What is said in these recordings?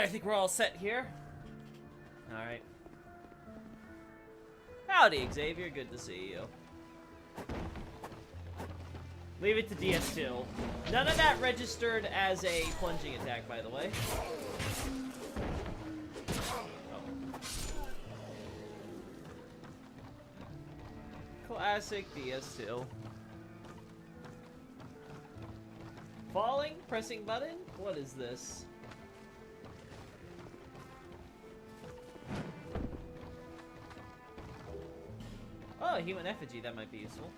Alright, I think we're all set here. Alright. Howdy, Xavier. Good to see you. Leave it to DS2. None of that registered as a plunging attack, by the way. Classic DS2. Falling? Pressing button? What is this? Oh, a human effigy. That might be useful.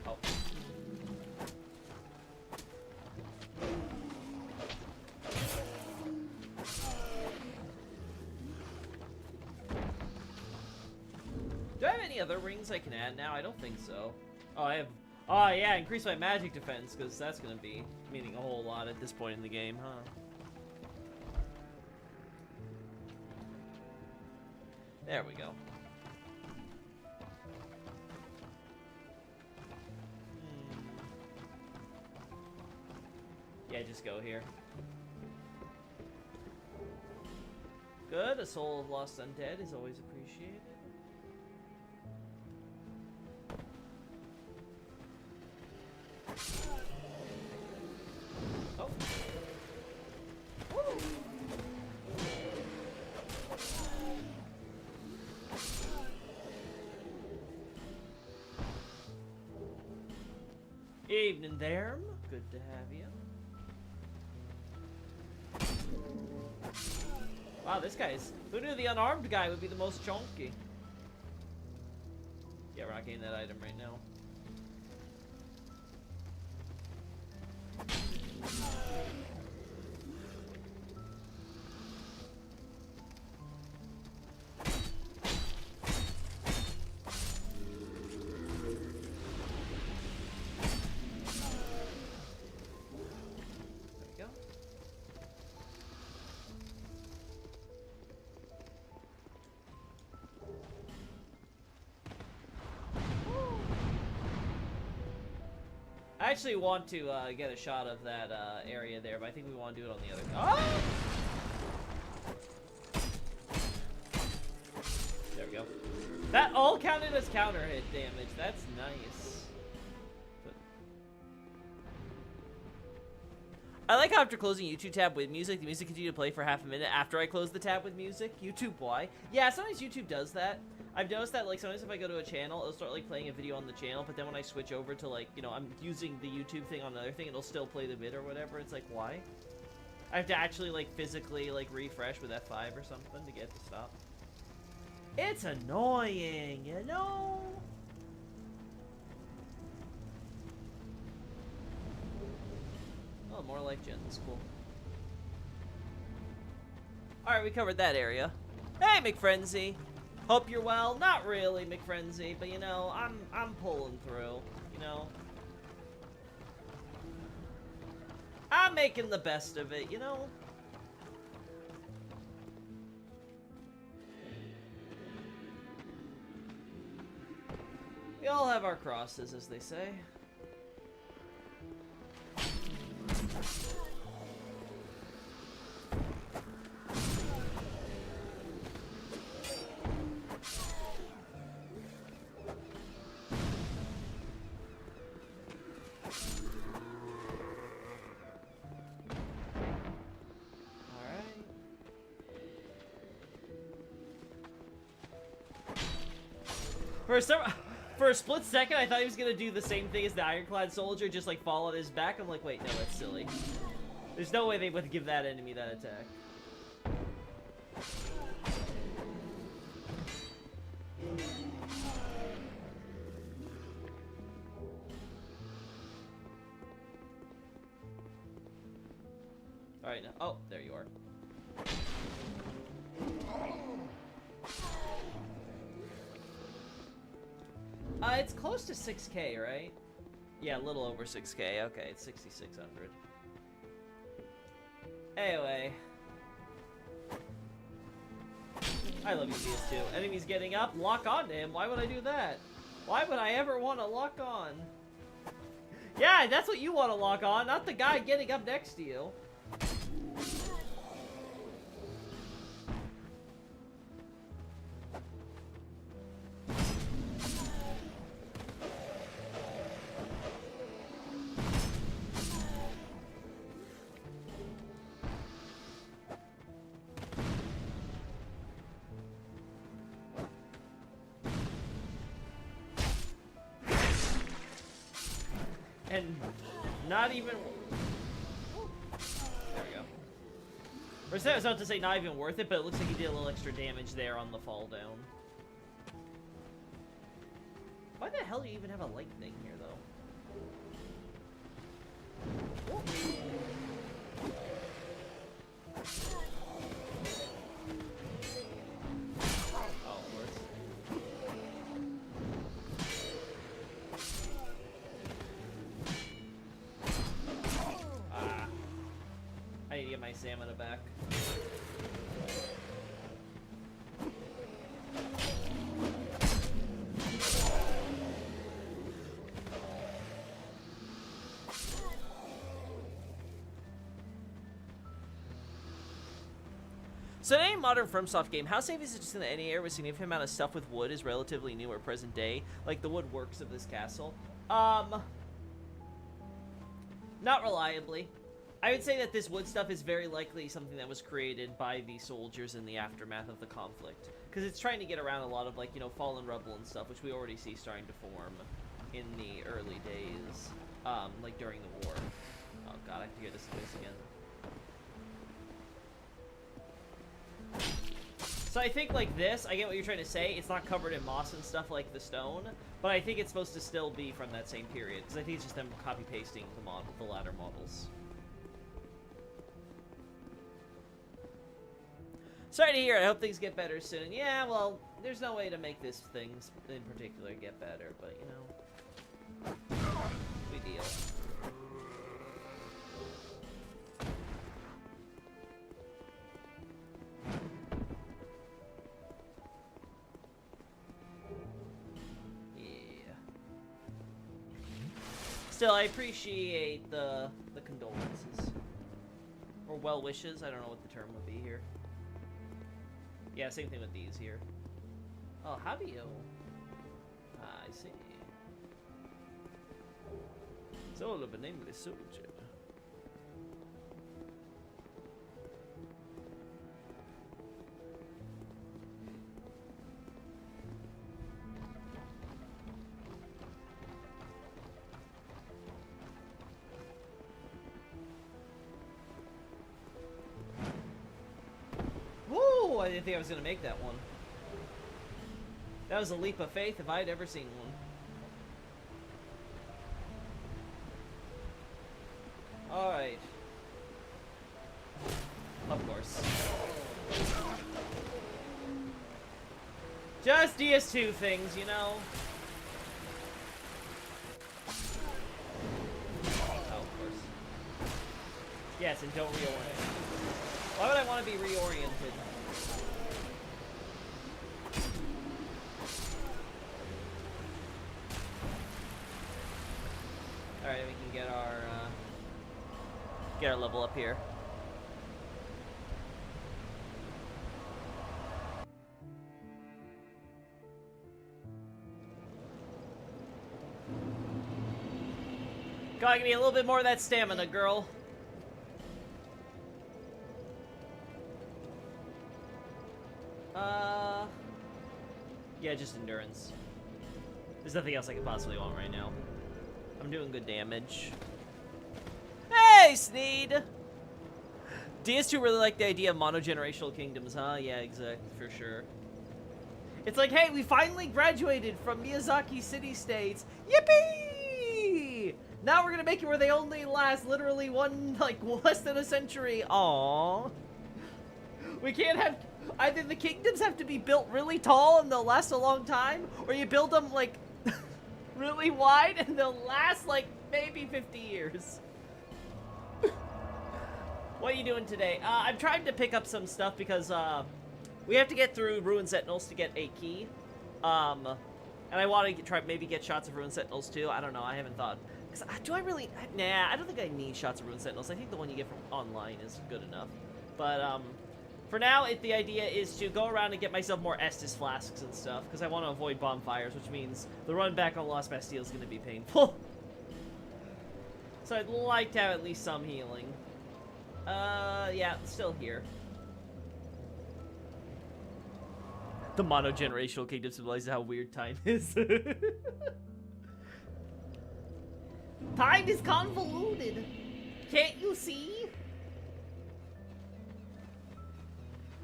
Oh. Do I have any other rings I can add now? I don't think so. Oh, I have... Oh, yeah, increase my magic defense, because that's going to be meaning a whole lot at this point in the game, huh? There we go. Yeah, just go here. Good, a soul of lost undead is always appreciated. Oh. Woo. Evening there. Good to have you. Wow, this guy's... Who knew the unarmed guy would be the most chunky? Yeah, we're not getting that item right now. I actually want to get a shot of that area there, but I think we want to do it on the other. Oh! There we go. That all counted as counter hit damage. That's nice. But... I like how after closing YouTube tab with music, the music continued to play for half a minute after I close the tab with music. YouTube, why? Yeah, sometimes YouTube does that. I've noticed that, like, sometimes if I go to a channel, it'll start, like, playing a video on the channel, but then when I switch over to, like, you know, I'm using the YouTube thing on another thing, it'll still play the vid or whatever. It's like, why? I have to actually, like, physically, like, refresh with F5 or something to get it to stop. It's annoying, you know? Oh, more life gen. That's cool. Alright, we covered that area. Hey, McFrenzy! Hope you're well. Not really, McFrenzy, but you know, I'm pulling through, you know. I'm making the best of it, you know. We all have our crosses, as they say. For a split second, I thought he was gonna do the same thing as the Ironclad soldier, just like fall on his back. I'm like, wait, no, that's silly. There's no way they would give that enemy that attack. Alright, now. Oh, there you are. It's close to 6K, right? Yeah, a little over 6K. Okay, it's 6,600. Anyway. I love you, DS2. Enemies getting up, lock on to him. Why would I do that? Why would I ever want to lock on? Yeah, that's what you want to lock on, not the guy getting up next to you. And not even... There we go. I was about to say not even worth it, but it looks like he did a little extra damage there on the fall down. Why the hell do you even have a lightning here, though? Oh. I need to get my stamina back. So in any modern FromSoft game, how safe is it just in the NA area with significant amount of stuff with wood is relatively new or present day, like the woodworks of this castle? Not reliably. I would say that this wood stuff is very likely something that was created by the soldiers in the aftermath of the conflict. Because it's trying to get around a lot of, like, you know, fallen rubble and stuff, which we already see starting to form in the early days, like during the war. Oh god, I have to get this place again. So I think, like this, I get what you're trying to say, it's not covered in moss and stuff like the stone, but I think it's supposed to still be from that same period, because I think it's just them copy-pasting the latter models. Sorry to hear it. I hope things get better soon. Yeah, well, there's no way to make this things in particular get better, but, you know, we deal. Yeah. Still, I appreciate the condolences. Or well wishes. I don't know what the term would be here. Yeah, same thing with these here. Oh, how do you? I see. Soul of a nameless soldier. Woo! I didn't think I was gonna make that one. That was a leap of faith if I'd ever seen one. Alright. Of course. Just DS2 things, you know? Oh, of course. Yes, and don't reorient. Why would I want to be reoriented? Alright, we can get our level up here. Gotta give me a little bit more of that stamina, girl. Yeah, just endurance. There's nothing else I could possibly want right now. I'm doing good damage. Hey, Sneed! DS2 really like the idea of monogenerational kingdoms, huh? Yeah, exactly, for sure. It's like, hey, we finally graduated from Miyazaki city-states. Yippee! Now we're gonna make it where they only last literally less than a century. Aww. We can't have... Either the kingdoms have to be built really tall and they'll last a long time, or you build them, like, really wide and they'll last, like, maybe 50 years. What are you doing today? I'm trying to pick up some stuff because, we have to get through Ruined Sentinels to get a key. And I want to maybe get shots of Ruined Sentinels too. I don't know. I haven't thought Do I really... Nah, I don't think I need Shots of Ruin Sentinels. I think the one you get from online is good enough. But, for now, the idea is to go around and get myself more Estus flasks and stuff, because I want to avoid bonfires, which means the run back on Lost Bastille is going to be painful. So I'd like to have at least some healing. Yeah, still here. The mono-generational kingdom symbolizes how weird time is. Time is convoluted. Can't you see?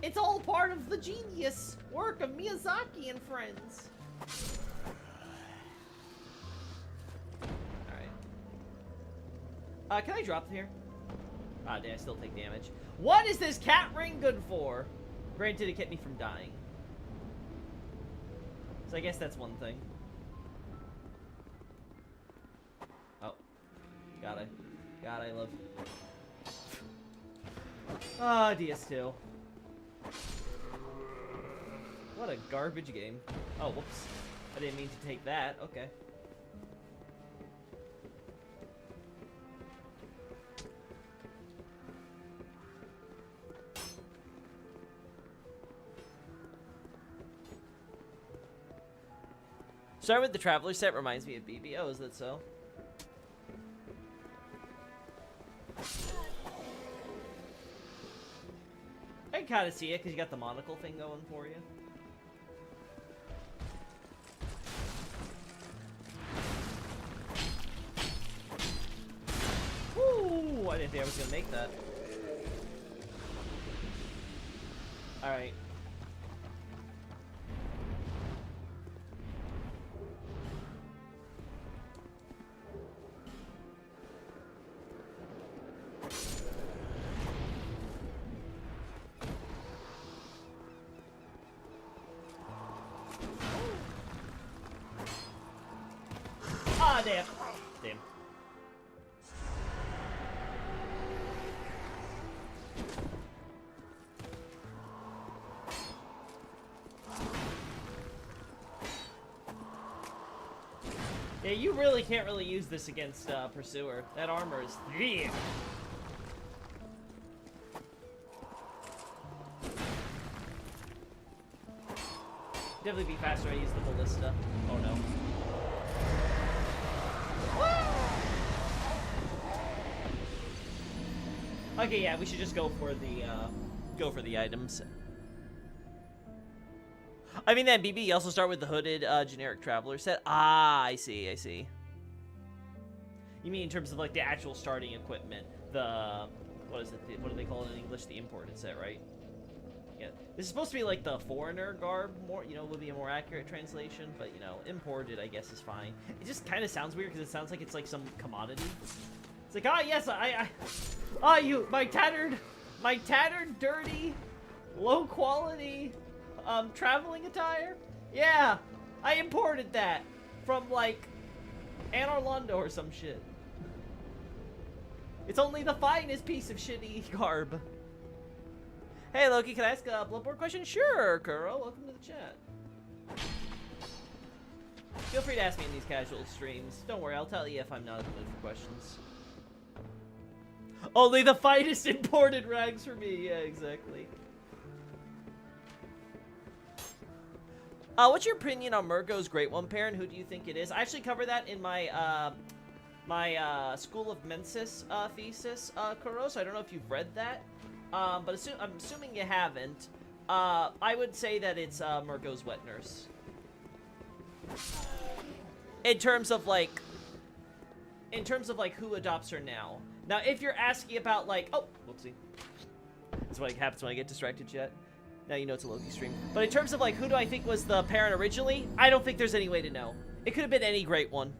It's all part of the genius work of Miyazaki and friends. Alright. Can I drop here? Ah, dang, I still take damage. What is this cat ring good for? Granted, it kept me from dying. So I guess that's one thing. Oh. God, I love... Ah, DS2. What a garbage game. Oh, whoops. I didn't mean to take that. Okay. Starting with the Traveler set reminds me of BBO, is that so? I can kind of see it because you got the monocle thing going for you. Woo! I didn't think I was going to make that. Alright. Ah, damn. Damn. Yeah, you really can't really use this against Pursuer. That armor is thick. Definitely be faster I use the Ballista. Oh no. Okay, yeah, we should just go for the items. I mean, then BB, you also start with the hooded generic Traveler set. Ah, I see, I see. You mean in terms of like the actual starting equipment, the what is it? What do they call it in English? The imported set, right? Yeah, this is supposed to be like the foreigner garb, more, you know, would be a more accurate translation, but you know, imported I guess is fine. It just kind of sounds weird because it sounds like it's like some commodity. It's like, ah, yes, my tattered, dirty, low quality, traveling attire. Yeah, I imported that from like Anor Londo or some shit. It's only the finest piece of shitty garb. Hey Loki, can I ask a Bloodborne question? Sure, Kuro. Welcome to the chat. Feel free to ask me in these casual streams. Don't worry, I'll tell you if I'm not in the mood for questions. Only the finest imported rags for me. Yeah, exactly. What's your opinion on Murgo's Great One Parent? Who do you think it is? I actually cover that in my my School of Mensis thesis, Kuro. So I don't know if you've read that. But I'm assuming you haven't. I would say that it's Murgo's Wet Nurse. In terms of like who adopts her now. Now, if you're asking about like, oh, whoopsie. That's what happens when I get distracted, chat. Now you know it's a Loki stream. But in terms of like who do I think was the parent originally, I don't think there's any way to know. It could have been any great one.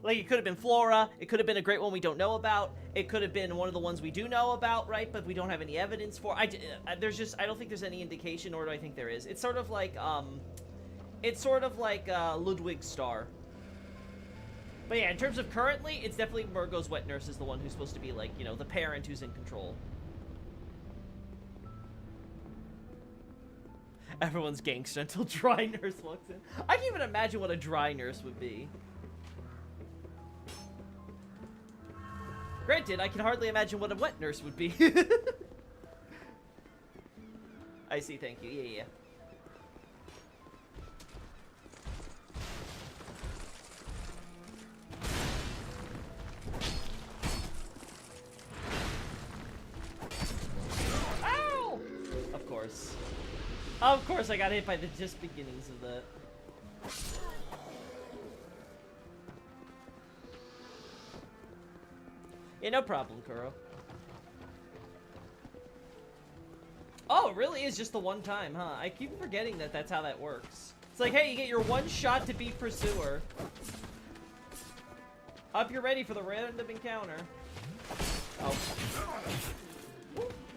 Like, it could have been Flora, it could have been a great one we don't know about, it could have been one of the ones we do know about, right, but we don't have any evidence for. I don't think there's any indication, nor do I think there is. It's sort of like, Ludwig's Star. But yeah, in terms of currently, it's definitely Murgo's Wet Nurse is the one who's supposed to be, like, you know, the parent who's in control. Everyone's gangster until dry nurse walks in. I can't even imagine what a dry nurse would be. Granted, I can hardly imagine what a wet nurse would be. I see, thank you. Yeah, yeah. Ow! Of course. Of course I got hit by the just beginnings of that. Yeah, no problem, Kuro. Oh, it really is just the one time, huh? I keep forgetting that that's how that works. It's like, hey, you get your one shot to beat Pursuer. Up, you're ready for the random encounter. Oh.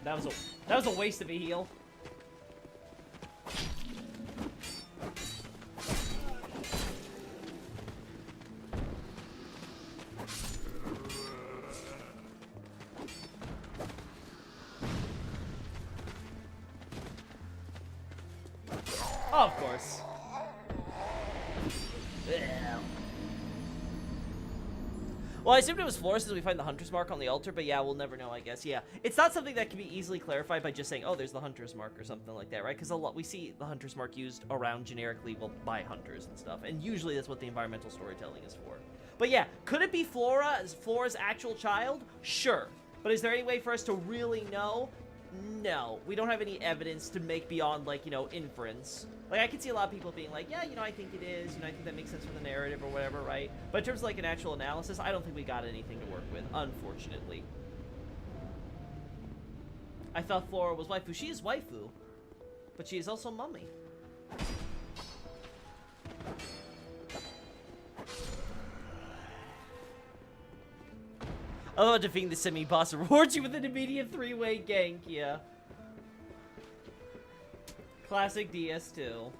That was a waste of a heal. Oh, of course. Well, I assumed it was Flora since we find the Hunter's Mark on the altar, but yeah, we'll never know, I guess. Yeah, it's not something that can be easily clarified by just saying, oh, there's the Hunter's Mark or something like that, right? Because a lot we see the Hunter's Mark used around generically, well, by hunters and stuff, and usually that's what the environmental storytelling is for. But yeah, could it be Flora's actual child? Sure. But is there any way for us to really know? No. We don't have any evidence to make beyond, like, you know, inference. Like, I can see a lot of people being like, yeah, you know, I think it is, you know, I think that makes sense from the narrative or whatever, right? But in terms of, like, an actual analysis, I don't think we got anything to work with, unfortunately. I thought Flora was waifu. She is waifu, but she is also mummy. Oh, defeating the semi-boss rewards you with an immediate 3-way gank, yeah. Classic DS2.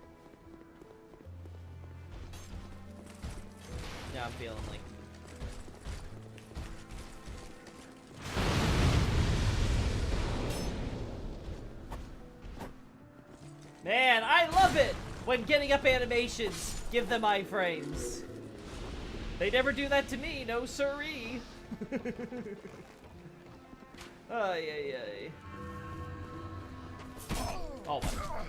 Yeah, I'm feeling like... Man, I love it when getting up animations give them iframes. They never do that to me, no siree. Ay, ay, ay. Oh my god.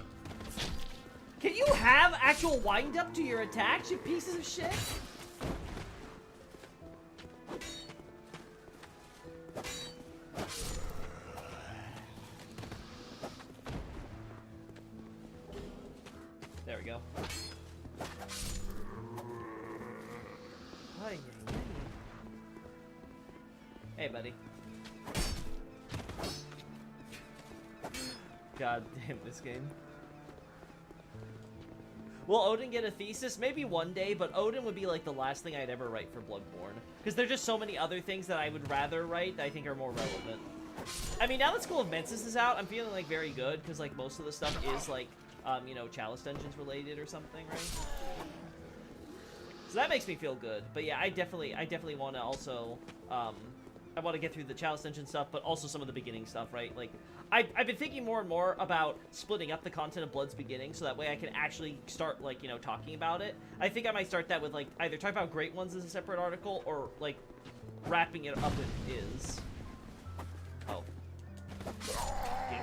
Can you have actual wind up to your attacks, you pieces of shit? There we go. Ay, ay, ay. Hey, buddy. God damn this game. Will Odin get a thesis? Maybe one day, but Odin would be like the last thing I'd ever write for Bloodborne. Because there's just so many other things that I would rather write that I think are more relevant. I mean, now that School of Mensis is out, I'm feeling like very good, because like most of the stuff is like, you know, Chalice Dungeons related or something, right? So that makes me feel good. But yeah, I definitely want to also, I want to get through the Chalice Dungeon stuff, but also some of the beginning stuff, right? Like, I've been thinking more and more about splitting up the content of Blood's beginning, so that way I can actually start, like, you know, talking about it. I think I might start that with, like, either talk about Great Ones as a separate article, or, like, wrapping it up with Is. Oh.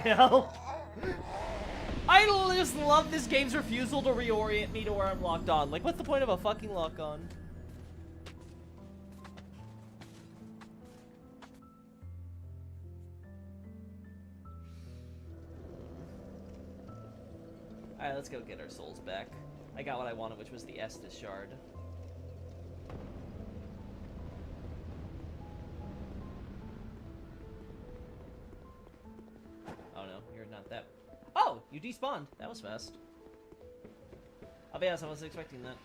Hell. I just love this game's refusal to reorient me to where I'm locked on. Like, what's the point of a fucking lock on? Alright, let's go get our souls back. I got what I wanted, which was the Estus shard. Oh no, you're not that... Oh! You despawned! That was fast. I'll be honest, I wasn't expecting that.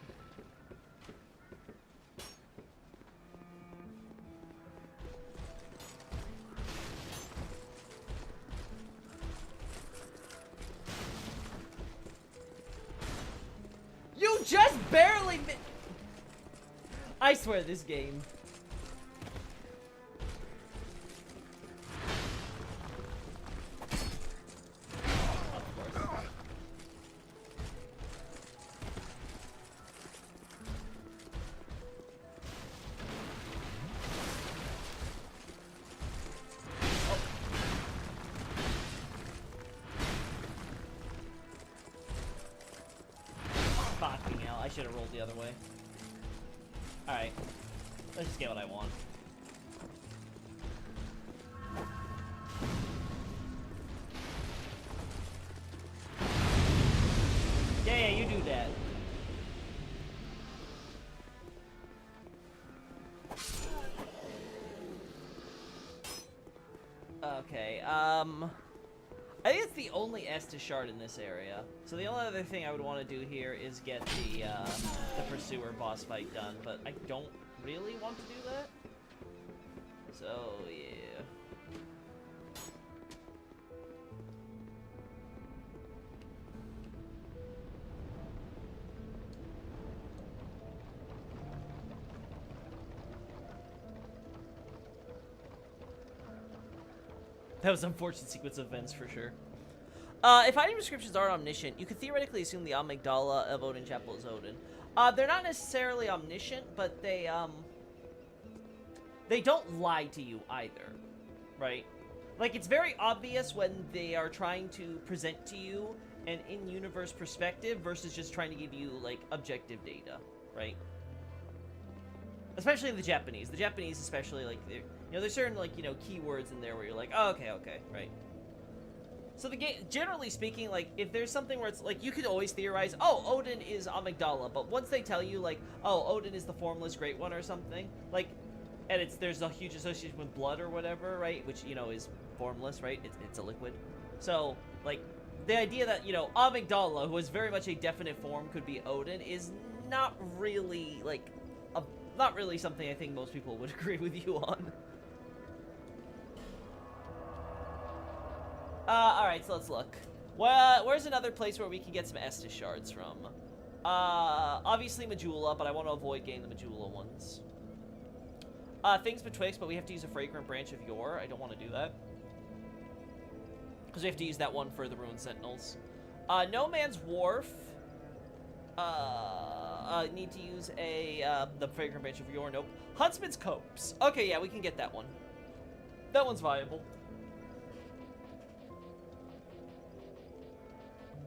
You just barely I swear this game. Of course. should have rolled the other way. Alright. Let's just get what I want. Yeah, you do that. Okay, I think it's the only Estus shard in this area. So the only other thing I would want to do here is get the Pursuer boss fight done, but I don't really want to do that. So, yeah. That was an unfortunate sequence of events for sure. If item descriptions aren't omniscient, you could theoretically assume the amygdala of Odin Chapel is Odin. They're not necessarily omniscient, but they don't lie to you either, right? Like, it's very obvious when they are trying to present to you an in-universe perspective versus just trying to give you, like, objective data, right? Especially in the Japanese. The Japanese especially, like, you know, there's certain, like, you know, keywords in there where you're like, oh, okay, right? So the game, generally speaking, like, if there's something where it's, like, you could always theorize, oh, Odin is amygdala, but once they tell you, like, oh, Odin is the formless great one or something, like, and there's a huge association with blood or whatever, right, which, you know, is formless, right, it's a liquid, so, like, the idea that, you know, amygdala, who is very much a definite form, could be Odin, is not really, like, not really something I think most people would agree with you on. Alright, so let's look. Well, where's another place where we can get some Estus shards from? Obviously Majula, but I want to avoid getting the Majula ones. Things betwixt, but we have to use a fragrant branch of yore. I don't want to do that. Because we have to use that one for the Ruined Sentinels. No Man's Wharf. Need to use the fragrant branch of yore. Nope. Huntsman's Copse. Okay, yeah, we can get that one. That one's viable.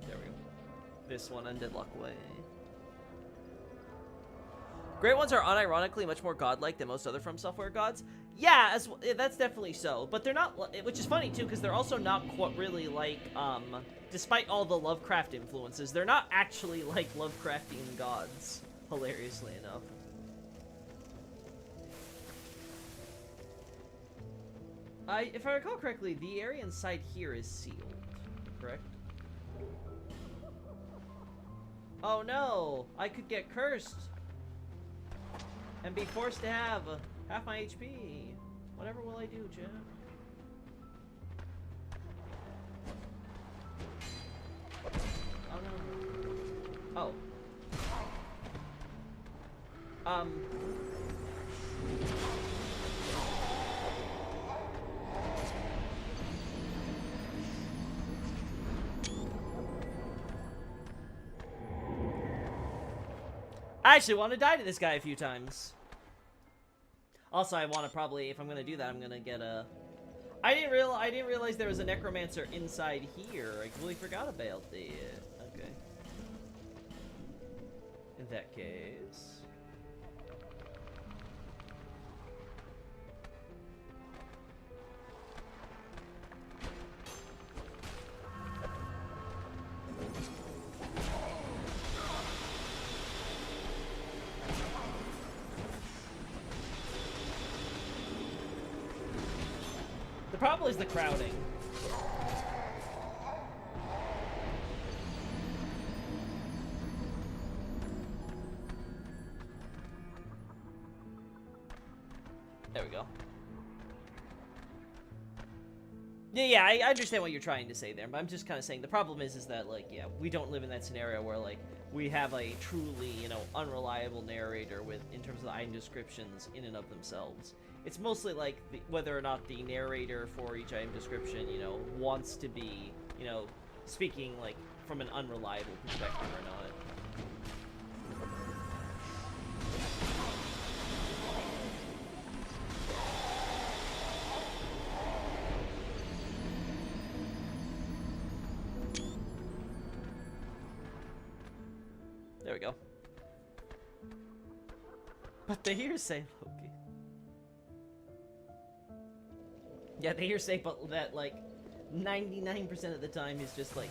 There we go. This one, Undead Luckway. Great Ones are unironically much more godlike than most other From Software gods. Yeah, that's definitely so. But they're not, which is funny too, because they're also not quite really like, despite all the Lovecraft influences, they're not actually like Lovecraftian gods, hilariously enough. If I recall correctly, the area inside here is sealed, correct? Oh no, I could get cursed and be forced to have half my HP. Whatever will I do, chat? Oh no. Oh. I actually want to die to this guy a few times. Also, I want to probably, if I'm gonna do that, I'm gonna get a. I didn't realize there was a necromancer inside here. I completely forgot about it. Okay. In that case. The problem is the crowding. There we go. Yeah, I understand what you're trying to say there, but I'm just kind of saying the problem is that, like, yeah, we don't live in that scenario where, like, we have a truly, you know, unreliable narrator with, in terms of the item descriptions in and of themselves. It's mostly like whether or not the narrator for each item description, you know, wants to be, you know, speaking like from an unreliable perspective or not. There we go. But the hearsay, Loki. Yeah, the hearsay, but that, like, 99% of the time is just, like,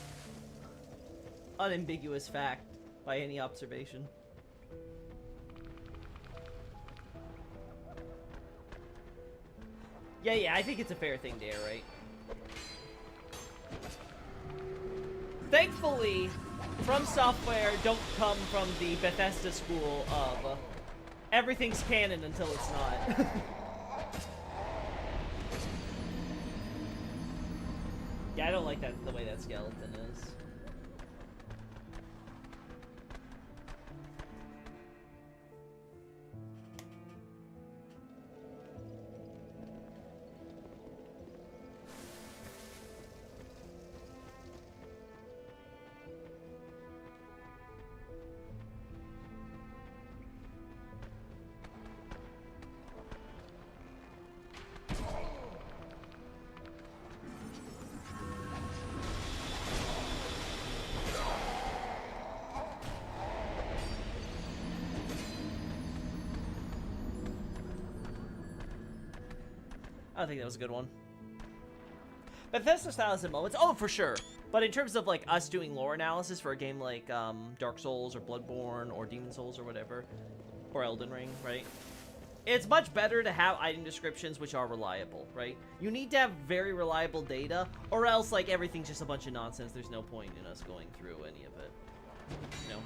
unambiguous fact by any observation. Yeah, I think it's a fair thing to air, right? Thankfully, From Software don't come from the Bethesda school of everything's canon until it's not. Yeah, I don't like that the way that skeleton is. I think that was a good one. Bethesda style has moments. Oh, for sure. But in terms of like us doing lore analysis for a game like Dark Souls or Bloodborne or Demon Souls or whatever, or Elden Ring, right? It's much better to have item descriptions which are reliable, right? You need to have very reliable data, or else like everything's just a bunch of nonsense. There's no point in us going through any of it, you know?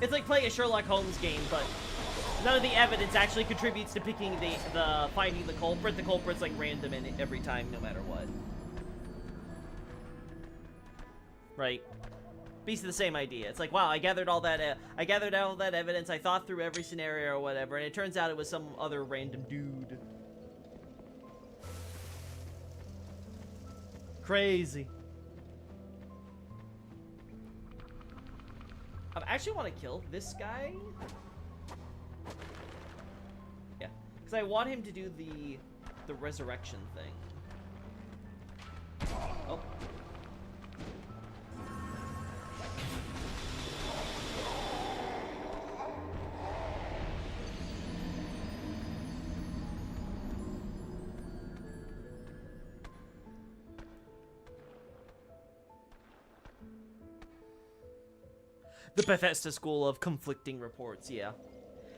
It's like playing a Sherlock Holmes game, but none of the evidence actually contributes to picking the finding the culprit. The culprit's like random in every time, no matter what. Right? Basically the same idea. It's like, wow, I gathered all that evidence. I thought through every scenario or whatever, and it turns out it was some other random dude. Crazy. I actually want to kill this guy. Yeah, because I want him to do the resurrection thing. Oh. The Bethesda school of conflicting reports, yeah.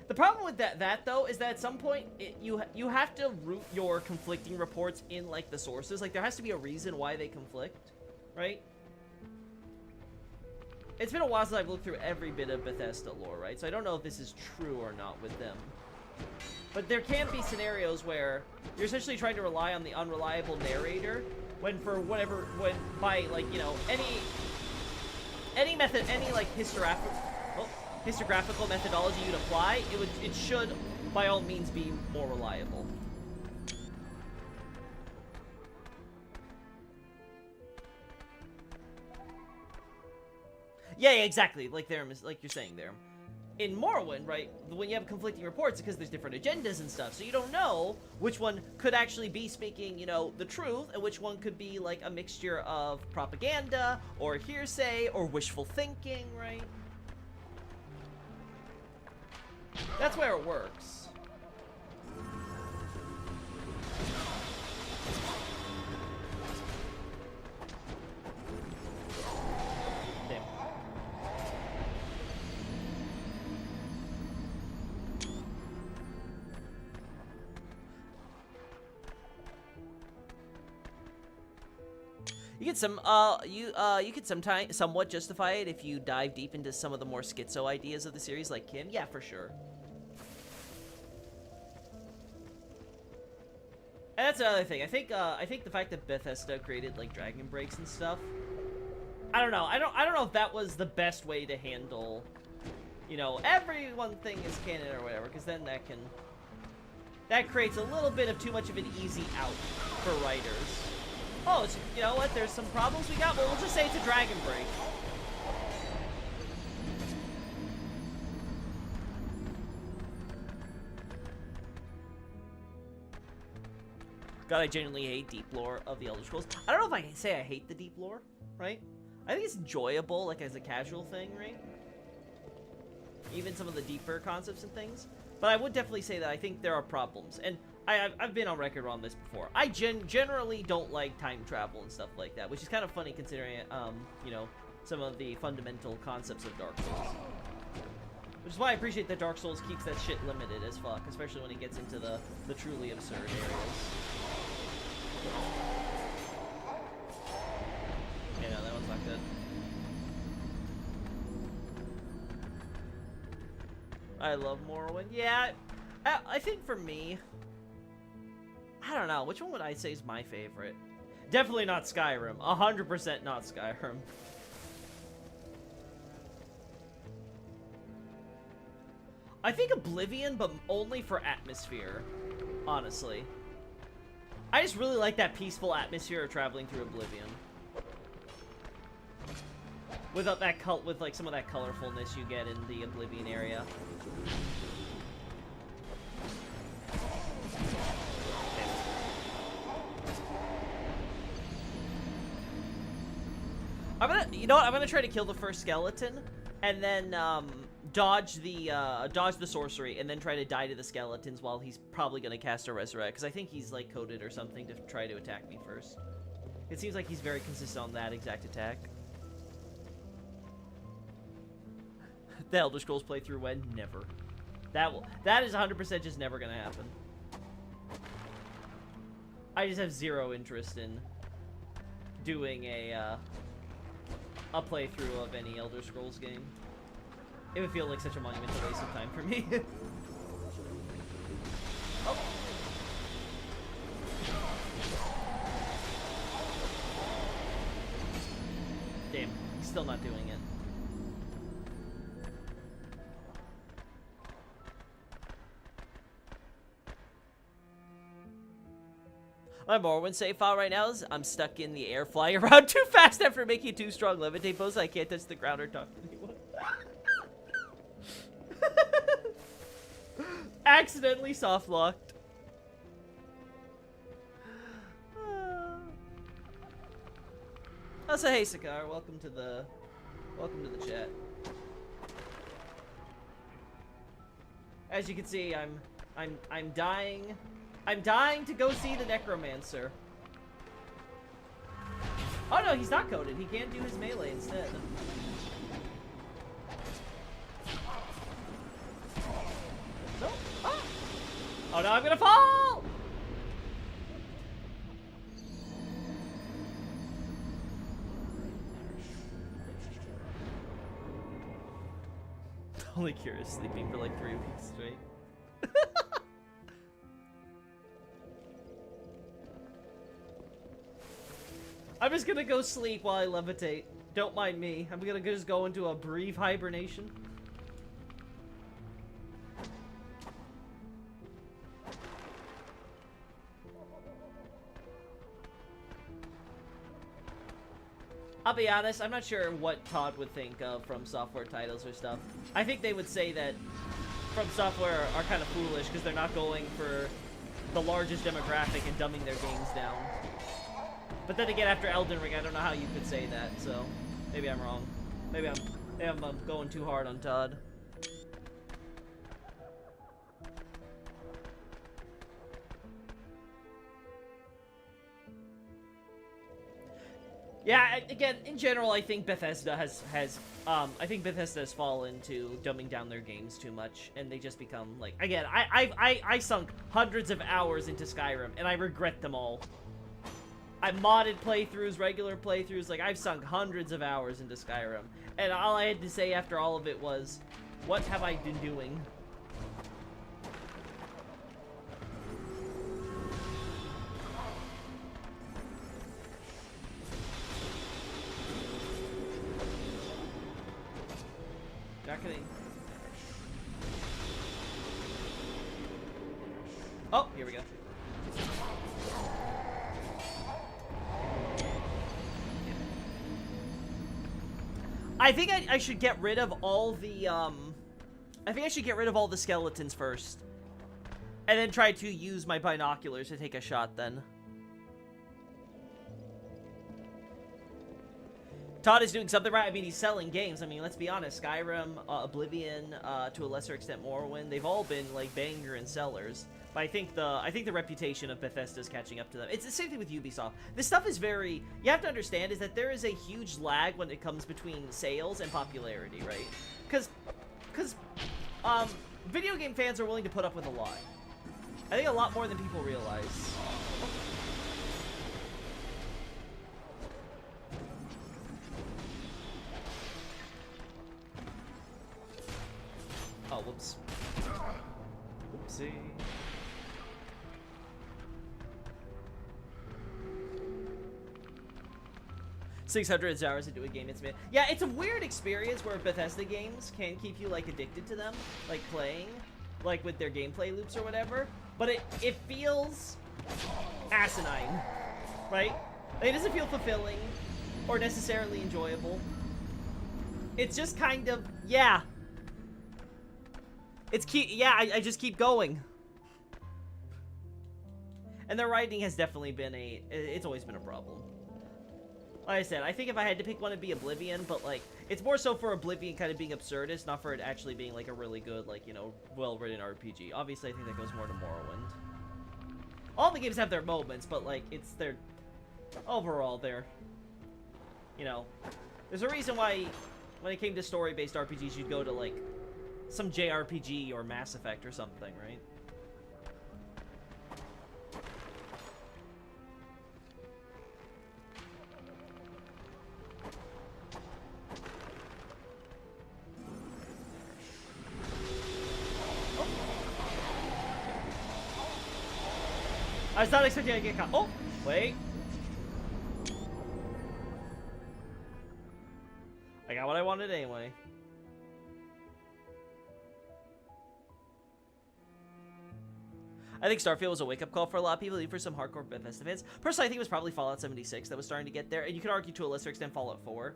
The problem with that though is that at some point you have to root your conflicting reports in like the sources. Like there has to be a reason why they conflict, right? It's been a while since I've looked through every bit of Bethesda lore, right? So I don't know if this is true or not with them. But there can be scenarios where you're essentially trying to rely on the unreliable narrator when by like, you know, any method, any like historiographical methodology you'd apply, it should by all means be more reliable. Yeah, exactly. Like you're saying there. In Morrowind, right, when you have conflicting reports, it's because there's different agendas and stuff, so you don't know which one could actually be speaking, you know, the truth, and which one could be, like, a mixture of propaganda, or hearsay, or wishful thinking, right? That's where it works. You could you could sometimes somewhat justify it if you dive deep into some of the more schizo ideas of the series, like Kim. Yeah, for sure. And that's another thing. I think the fact that Bethesda created like Dragon Breaks and stuff. I don't know. I don't know if that was the best way to handle, you know, every one thing is canon or whatever, because then that creates a little bit of too much of an easy out for writers. Oh, so, you know what? There's some problems we got. Well, we'll just say it's a Dragon Break. God, I genuinely hate deep lore of the Elder Scrolls. I don't know if I can say I hate the deep lore, right? I think it's enjoyable, like, as a casual thing, right? even some of the deeper concepts and things. But I would definitely say that I think there are problems, and I've been on record on this before. I generally don't like time travel and stuff like that, which is kind of funny considering, you know, some of the fundamental concepts of Dark Souls. Which is why I appreciate that Dark Souls keeps that shit limited as fuck, especially when it gets into the truly absurd areas. Yeah, no, that one's not good. I love Morrowind. Yeah, I think for me, I don't know. Which one would I say is my favorite? Definitely not Skyrim. 100% not Skyrim. I think Oblivion, but only for atmosphere, honestly. I just really like that peaceful atmosphere of traveling through Oblivion. Without that with like some of that colorfulness you get in the Oblivion area. You know what? I'm gonna try to kill the first skeleton, and then dodge the sorcery, and then try to die to the skeletons while he's probably gonna cast a resurrect, because I think he's like coded or something to try to attack me first. It seems like he's very consistent on that exact attack. The Elder Scrolls playthrough when? Never. That is 100% just never gonna happen. I just have zero interest in doing a playthrough of any Elder Scrolls game. It would feel like such a monumental waste of time for me. Oh. Damn, he's still not doing it. My Morrowind save file right now is I'm stuck in the air flying around too fast after making a too strong levitate pose. I can't touch the ground or talk to anyone. Accidentally soft locked. Also, hey Sakar, welcome to the chat. As you can see, I'm dying. I'm dying to go see the Necromancer. Oh no, he's not coded. He can't do his melee instead. No. Oh, oh no, I'm gonna fall! Only Curious sleeping for like 3 weeks straight. I'm just gonna go sleep while I levitate. Don't mind me. I'm gonna just go into a brief hibernation. I'll be honest, I'm not sure what Todd would think of From Software titles or stuff. I think they would say that From Software are kind of foolish because they're not going for the largest demographic and dumbing their games down. But then again, after Elden Ring, I don't know how you could say that, so maybe I'm wrong. Maybe I'm going too hard on Todd. Yeah, again, in general, I think Bethesda has fallen to dumbing down their games too much, and they just become like, again, I sunk hundreds of hours into Skyrim, and I regret them all. I modded playthroughs, regular playthroughs, like I've sunk hundreds of hours into Skyrim, and all I had to say after all of it was, what have I been doing? Jacketing. Oh, here we go. I think I should get rid of all the, I think I should get rid of all the skeletons first. And then try to use my binoculars to take a shot then. Todd is doing something right. I mean, he's selling games. I mean, let's be honest. Skyrim, Oblivion, to a lesser extent Morrowind, they've all been like banger and sellers. But I think the reputation of Bethesda is catching up to them. It's the same thing with Ubisoft. This stuff is very... You have to understand is that there is a huge lag when it comes between sales and popularity, right? Because video game fans are willing to put up with a lot. I think a lot more than people realize. Oh, whoops. Oopsie. $600 hours into a game, it's been... Yeah, it's a weird experience where Bethesda games can keep you, like, addicted to them. Like, playing. Like, with their gameplay loops or whatever. But it feels asinine. Right? Like, it doesn't feel fulfilling. Or necessarily enjoyable. It's just kind of... Yeah. Yeah, I just keep going. And their writing has definitely been it's always been a problem. Like I said, I think if I had to pick one, it'd be Oblivion, but, like, it's more so for Oblivion kind of being absurdist, not for it actually being, like, a really good, like, you know, well-written RPG. Obviously, I think that goes more to Morrowind. All the games have their moments, but, like, it's their... Overall, they're... You know... There's a reason why, when it came to story-based RPGs, you'd go to, like, some JRPG or Mass Effect or something, right? I was not expecting to get caught. Oh, wait. I got what I wanted anyway. I think Starfield was a wake-up call for a lot of people, even for some hardcore Bethesda fans. Personally, I think it was probably Fallout 76 that was starting to get there, and you could argue to a lesser extent Fallout 4,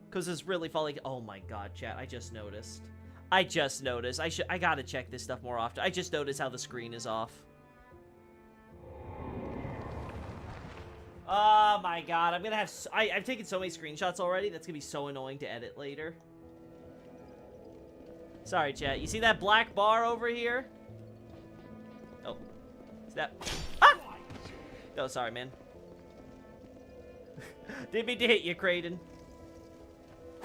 because it's really falling. Oh my god, chat! I just noticed. I gotta check this stuff more often. I just noticed how the screen is off. Oh my god, I'm gonna have... I've taken so many screenshots already, that's gonna be so annoying to edit later. Sorry, chat. You see that black bar over here? Oh. Is that... Ah! Oh, sorry, man. Didn't mean to hit you, Kraden.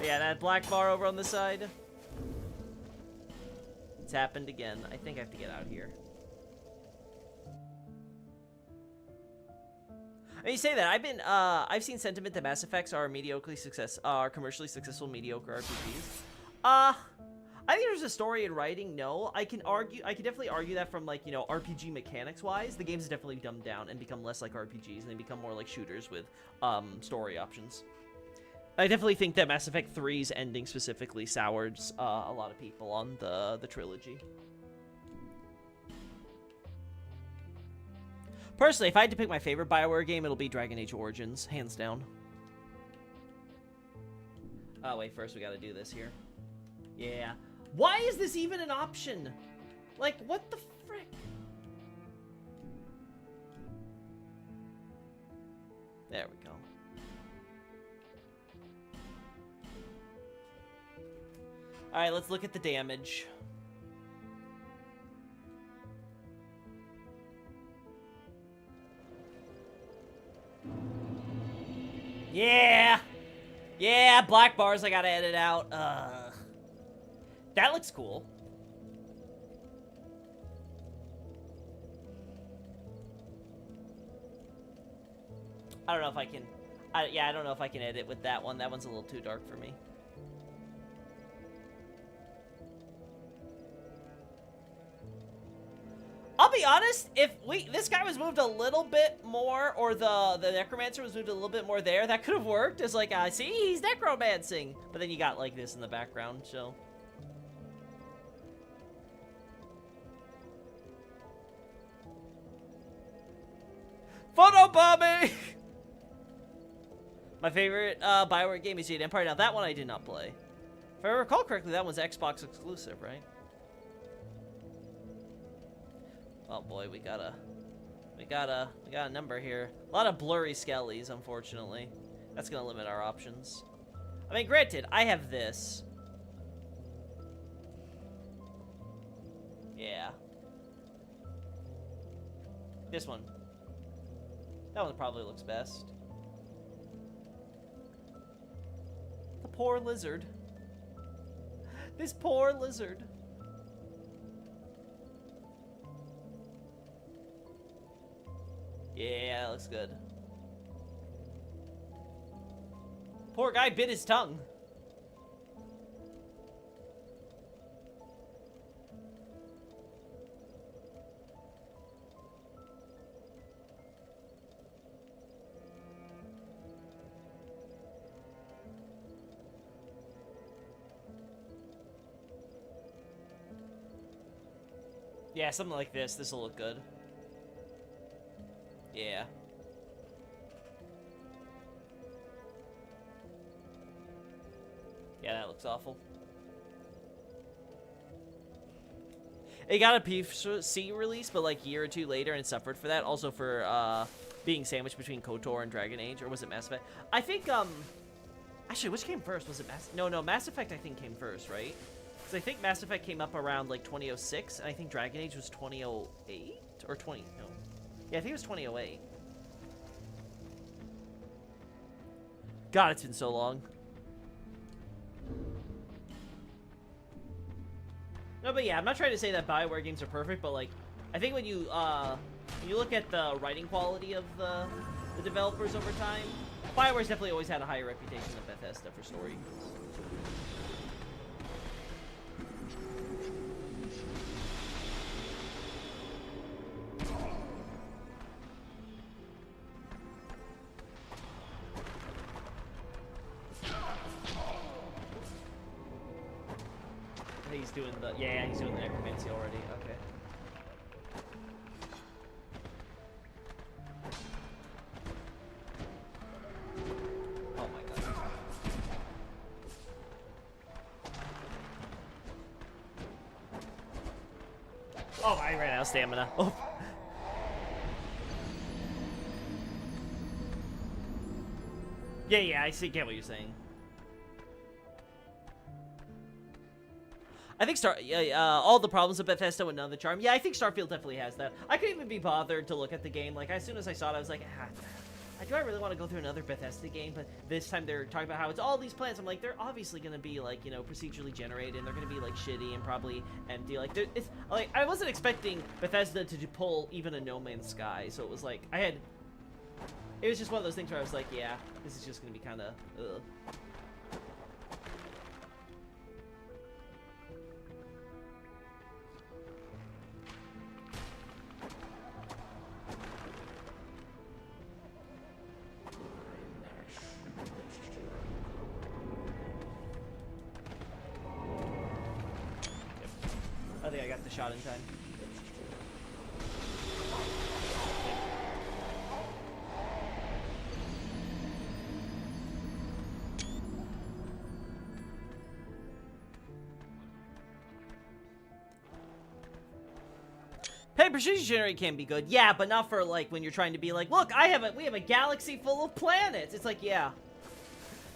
Yeah, that black bar over on the side. It's happened again. I think I have to get out of here. I mean, you say that I've seen sentiment that Mass Effects are commercially successful mediocre RPGs. I think there's a story in writing. No, I can definitely argue that from, like, you know, RPG mechanics wise, the games have definitely dumbed down and become less like RPGs, and they become more like shooters with story options. I definitely think that Mass Effect 3's ending specifically soured a lot of people on the trilogy. Personally, if I had to pick my favorite BioWare game, it'll be Dragon Age Origins, hands down. Oh, wait, first we gotta do this here. Yeah. Why is this even an option? Like, what the frick? There we go. Alright, let's look at the damage. Yeah! Yeah, black bars I gotta edit out. That looks cool. I don't know if I can... yeah, I don't know if I can edit with that one. That one's a little too dark for me. I'll be honest, if this guy was moved a little bit more, or the necromancer was moved a little bit more there, that could have worked as, like, see, he's necromancing. But then you got, like, this in the background, so... Photobombing! My favorite BioWare game is Jade Empire. Now, that one I did not play. If I recall correctly, that one's Xbox exclusive, right? Oh boy, we got a number here. A lot of blurry skellies, unfortunately. That's gonna limit our options. I mean, granted, I have this. Yeah. This one. That one probably looks best. The poor lizard. This poor lizard. Yeah, that looks good. Poor guy bit his tongue. Yeah, something like this. This will look good. Yeah. Yeah, that looks awful. It got a PC release, but like a year or two later, and suffered for that. Also for being sandwiched between KOTOR and Dragon Age, or was it Mass Effect? I think actually, which came first? Was it Mass Effect I think came first, right? Because I think Mass Effect came up around like 2006, and I think Dragon Age was 2008 or 20. No, yeah, I think it was 2008. God, it's been so long. No, but yeah, I'm not trying to say that BioWare games are perfect, but like, I think when you look at the writing quality of the developers over time, BioWare's definitely always had a higher reputation than Bethesda for story. He's doing the he's doing the necromancy already. Okay. Oh my god. Oh, I ran out of stamina. Oh. Yeah, I see. Get what you're saying. I think all the problems of Bethesda with none of the charm. Yeah, I think Starfield definitely has that. I couldn't even be bothered to look at the game. Like, as soon as I saw it, I was like, do I really want to go through another Bethesda game? But this time they're talking about how it's all these planets. I'm like, they're obviously going to be, like, you know, procedurally generated, and they're going to be, like, shitty and probably empty. Like, it's, like, I wasn't expecting Bethesda to pull even a No Man's Sky, so it was like, it was just one of those things where I was like, yeah, this is just going to be kind of, ugh. I think I got the shot in time. Hey, procedure generate can be good. Yeah, but not for like when you're trying to be like, look, we have a galaxy full of planets. It's like, yeah.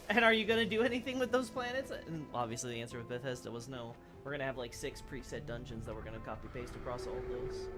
And are you gonna do anything with those planets? And obviously the answer with Bethesda was no. We're gonna have like 6 preset dungeons that we're gonna copy paste across all of those.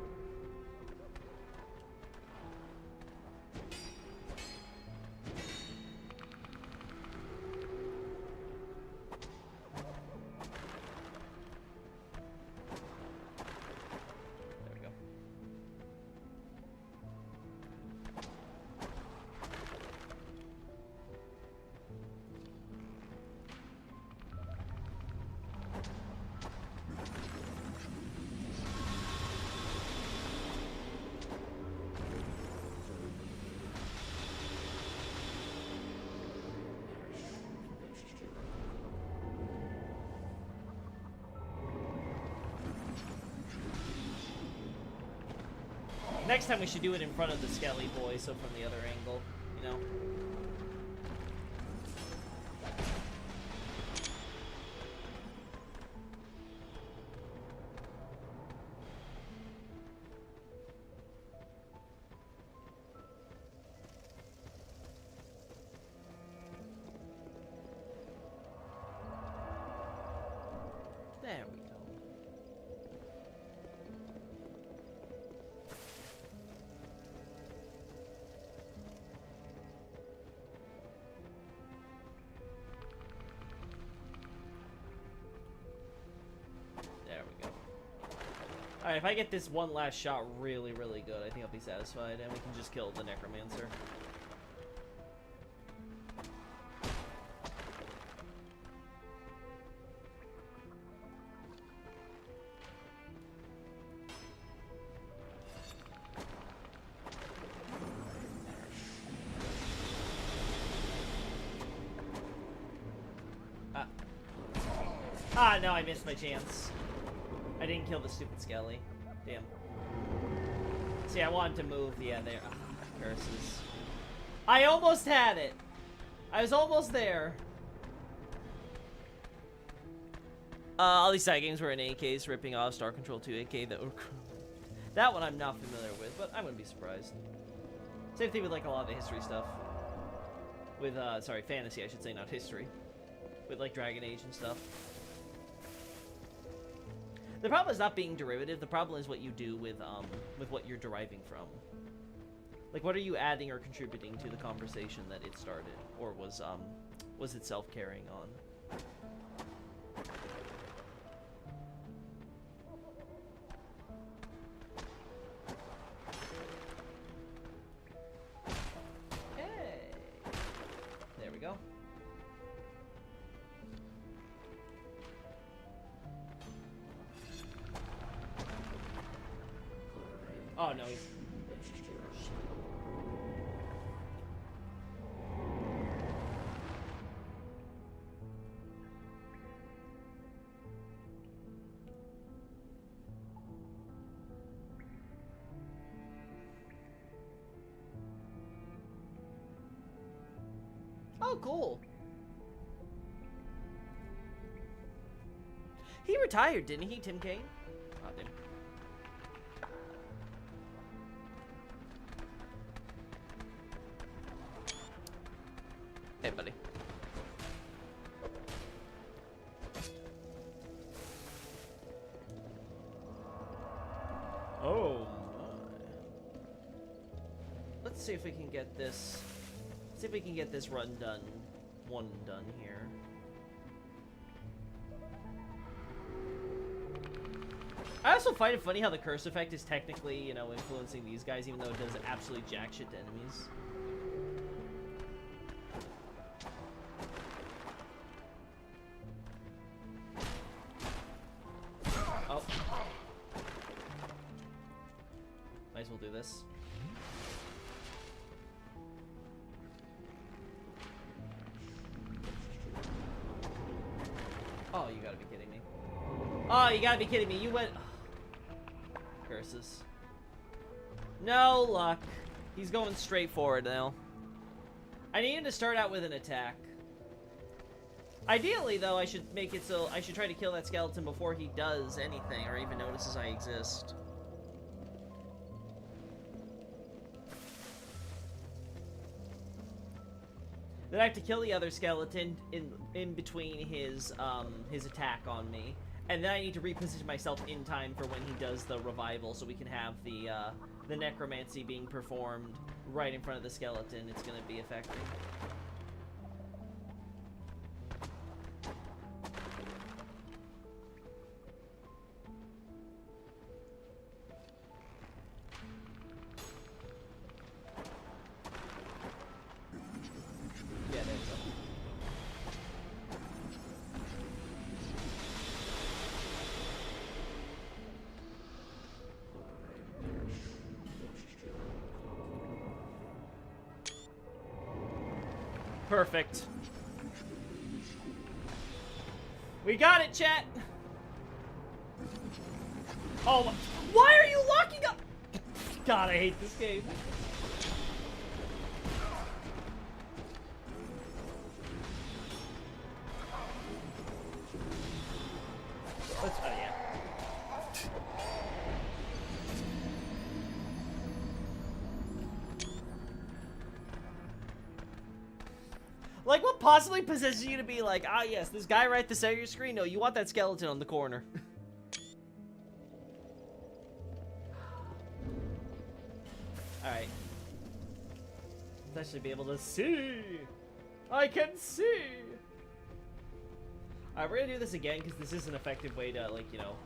Next time we should do it in front of the Skelly boy, so from the other angle, you know? Alright, if I get this one last shot really, really good, I think I'll be satisfied, and we can just kill the Necromancer. Ah, no, I missed my chance. I didn't kill the stupid Skelly. Damn. See, I wanted to move. Yeah, there. Ah, curses. I almost had it. I was almost there. All these side games were in AKs ripping off Star Control 2 AK. That one I'm not familiar with, but I wouldn't be surprised. Same thing with like a lot of the history stuff. With, sorry, fantasy, I should say, not history. With like Dragon Age and stuff. The problem is not being derivative. The problem is what you do with what you're deriving from. Like, what are you adding or contributing to the conversation that it started, or was itself carrying on? Hey, there we go. Oh, no, he's... Oh, cool. He retired, didn't he, Tim Kaine? Oh, damn. Hey, buddy. Oh my. Let's see if we can get this. See if we can get this run done. One done here. I also find it funny how the curse effect is technically, you know, influencing these guys, even though it does absolutely jack shit to enemies. Oh. Might as well do this. Oh, you gotta be kidding me. Oh, you gotta be kidding me. You went... Curses. No luck. He's going straight forward now. I need him to start out with an attack. Ideally, though, I should make it so I should try to kill that skeleton before he does anything or even notices I exist. Then I have to kill the other skeleton in between his attack on me, and then I need to reposition myself in time for when he does the revival, so we can have the necromancy being performed right in front of the skeleton. It's gonna be effective. Yeah, there we go. Perfect. We got it, chat. Oh, why are you locking up? God, I hate this game. Let's, oh yeah. Like, what possibly possesses you to be like, ah, yes, this guy right at the center of your screen? No, you want that skeleton on the corner. Alright. Let's actually be able to see. I can see. Alright, we're gonna do this again because this is an effective way to, like, you know,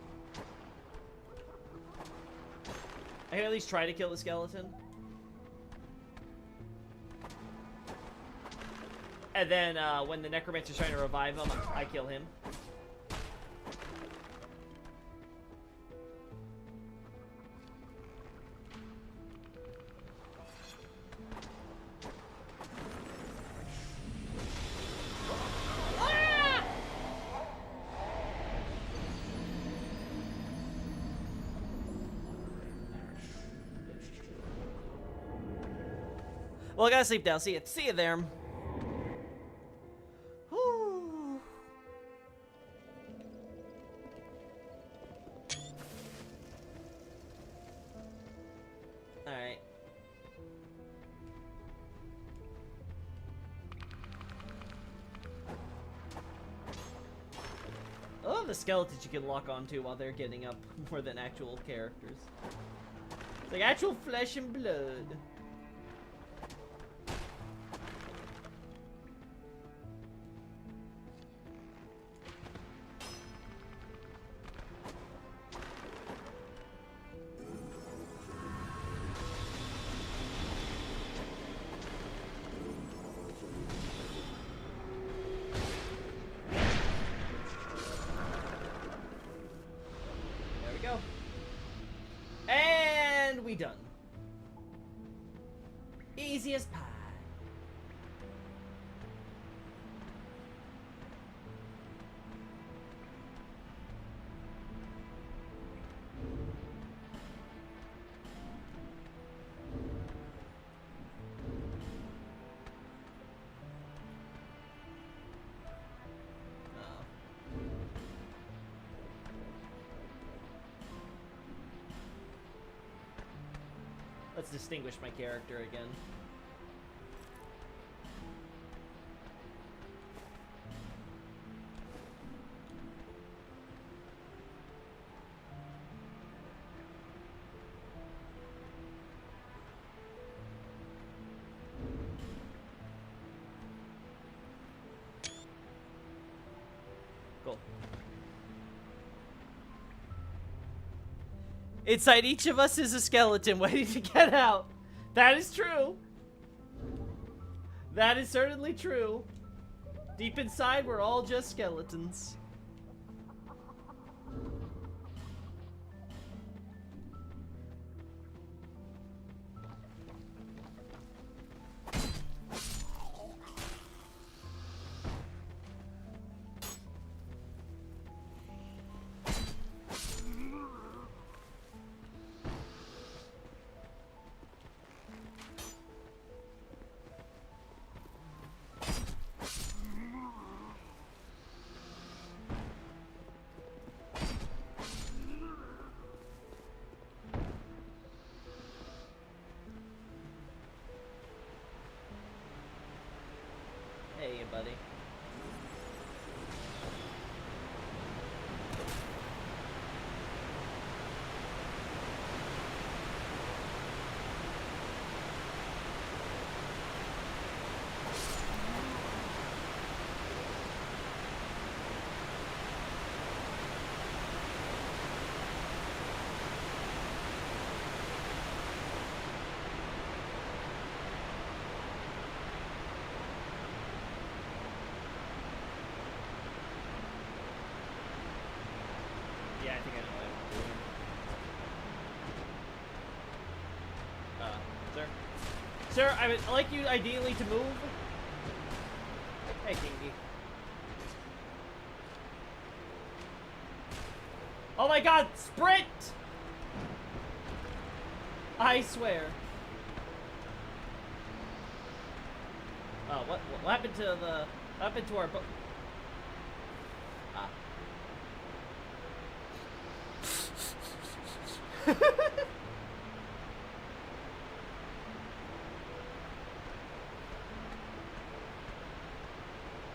I can at least try to kill the skeleton. And then, when the necromancer's trying to revive him, I kill him. Well, I gotta sleep now. See you there. Whew. Alright. I love the skeletons you can lock onto while they're getting up more than actual characters. It's like actual flesh and blood. Done. Easy as pie. Let's distinguish my character again. Cool. Inside each of us is a skeleton waiting to get out. That is true. That is certainly true. Deep inside, we're all just skeletons. Hey, buddy. Yeah, I think I know what I'm doing. Sir? Sir, I would like you ideally to move. Hey, Kingy. Oh my god, sprint! I swear. Oh, what happened to the... What happened to our boat? Ah.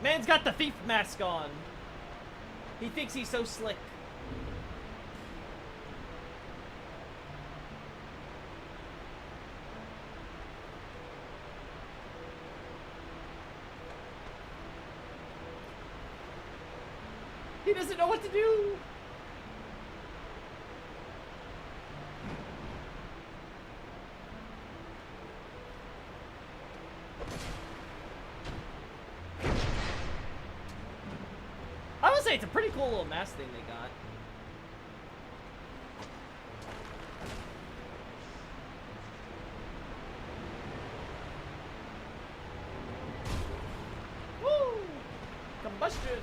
Man's got the thief mask on. He thinks he's so slick. He doesn't know what to do. say it's a pretty cool little mask thing they got. Woo! Combustion!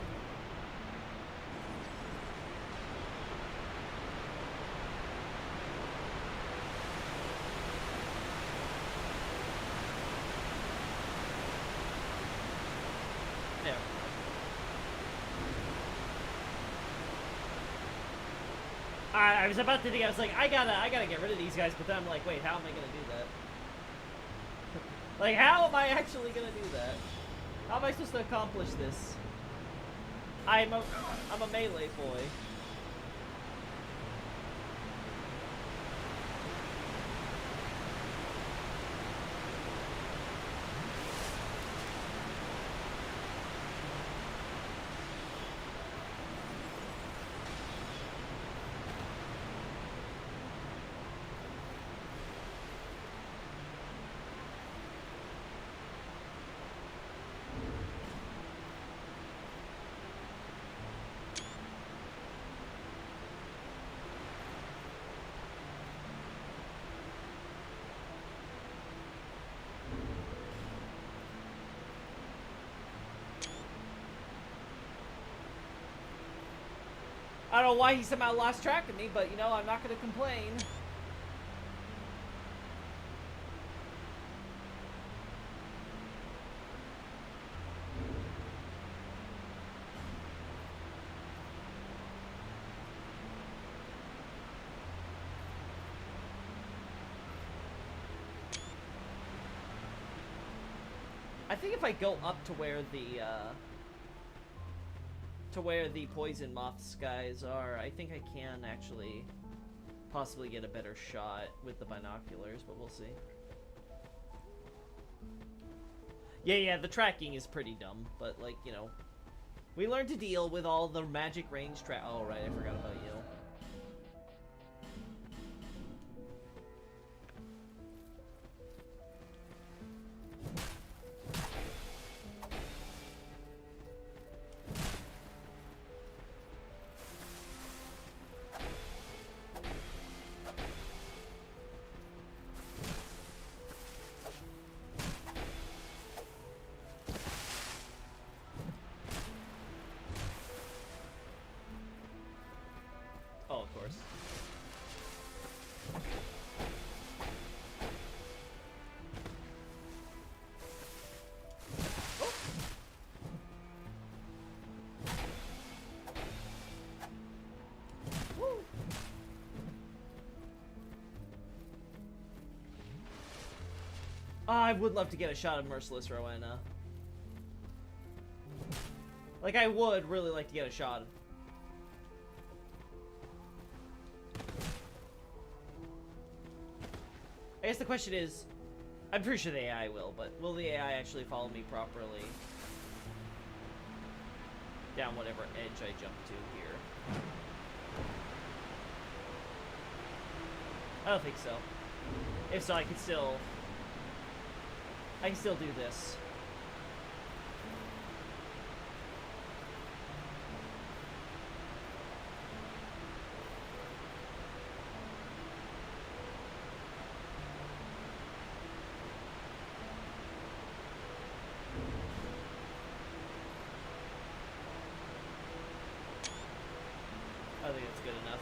There. I was about to think, I was like, I gotta get rid of these guys, but then I'm like, wait, how am I gonna do that? Like, how am I actually gonna do that? How am I supposed to accomplish this? I'm a melee boy. I don't know why he somehow lost track of me, but you know, I'm not gonna complain. I think if I go up to where the poison moths guys are, I think I can actually possibly get a better shot with the binoculars, but we'll see. Yeah, the tracking is pretty dumb, but like, you know, we learned to deal with all the magic range oh right, I forgot about you. Oh, of course. Woo. I would love to get a shot of Merciless Rowena. Like, I would really like to get a shot. I guess the question is, I'm pretty sure the AI will, but will the AI actually follow me properly down whatever edge I jump to here? I don't think so. If so, I can still do this. I think it's good enough.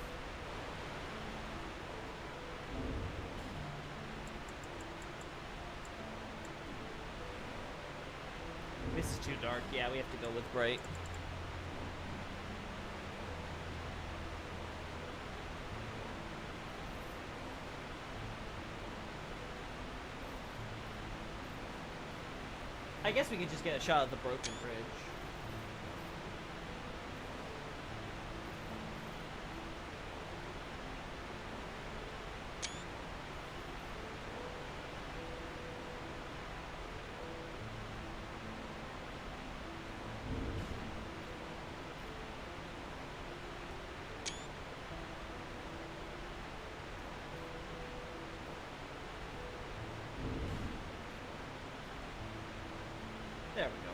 This is too dark. Yeah, we have to go with bright. I guess we could just get a shot of the broken bridge. There we go.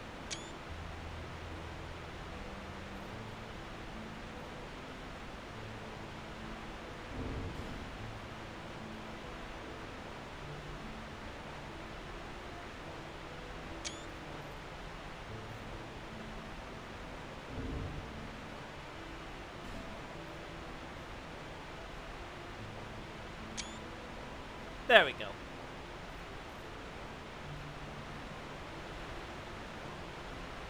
There we go.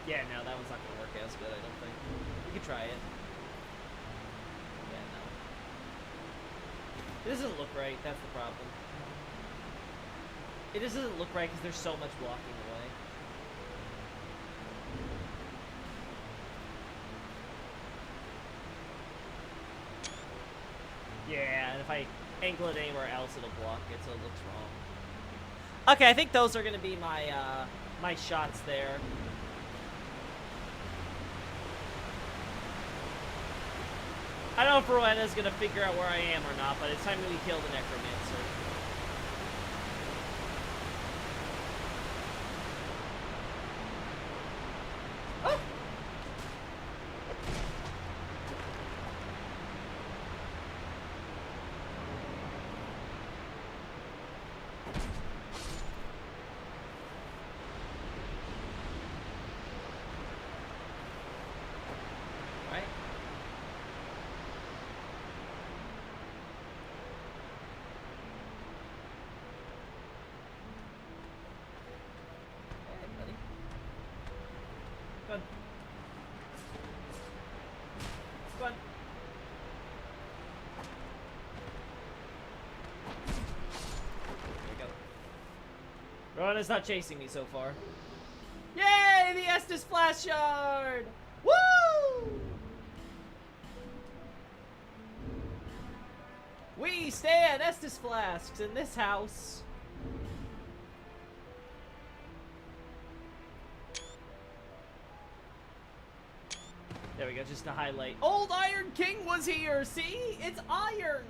Yeah, no, that one's not gonna work as good, I don't think. You could try it. Yeah, no. It doesn't look right, that's the problem. It just doesn't look right because there's so much blocking away. Yeah, and if I angle it anywhere else, it'll block it, so it looks wrong. Okay, I think those are gonna be my, my shots there. I don't know if Rowena's gonna figure out where I am or not, but it's time we kill the Necromancer. Oh! Right. Hey, buddy. Good. Good. There we go. Rowena's not chasing me so far. Yay! The Estus Flash Shard! Woo! We stand Estus Flasks in this house. There we go, just to highlight. Old Iron King was here! See? It's iron!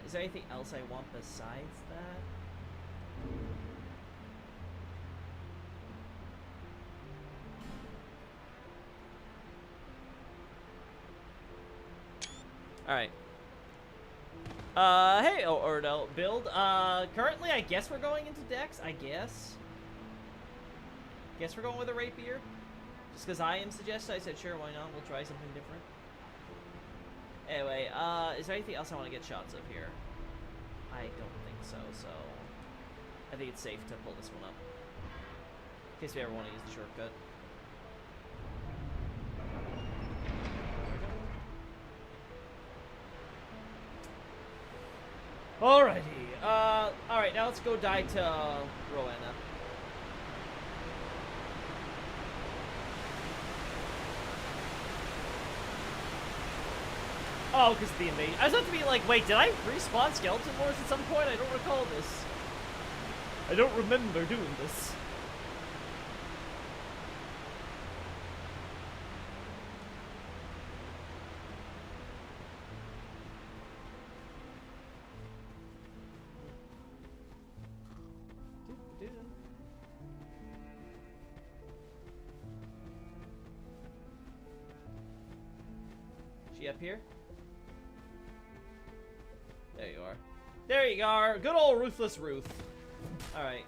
Is there anything else I want besides that? Alright. Hey, or no, build. Currently, I guess we're going into Dex, I guess. Guess we're going with a Rapier. Just because I am suggested, I said, sure, why not? We'll try something different. Anyway, is there anything else I want to get shots of here? I don't think so, so... I think it's safe to pull this one up. In case we ever want to use the shortcut. Alrighty, alright, now let's go die to Rowena. Oh, because of the invasion. I was about to be like, wait, did I respawn Skeleton Wars at some point? I don't recall this. I don't remember doing this. She up here? There you are. There you are. Good old Ruthless Ruth. Alright.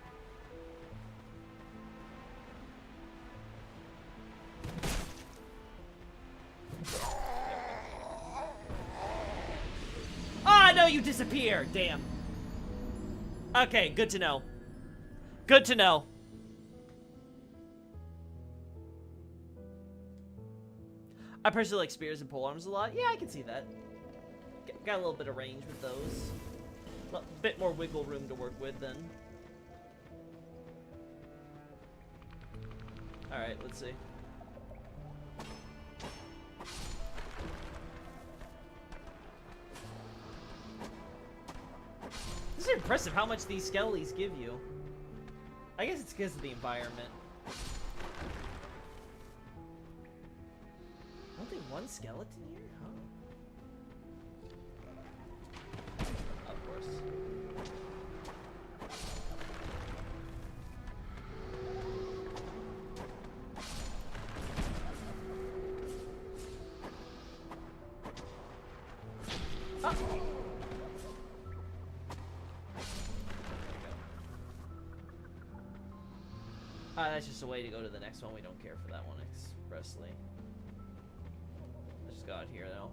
Ah, no, you disappear. Damn. Okay, good to know. Good to know. I personally like spears and polearms a lot. Yeah, I can see that. Got a little bit of range with those. A bit more wiggle room to work with then. Alright, let's see. This is impressive how much these skellies give you. I guess it's because of the environment. Only one skeleton here? Huh. Of course. Ah. That's just a way to go to the next one. We don't care for that one expressly. Let's just go out here though.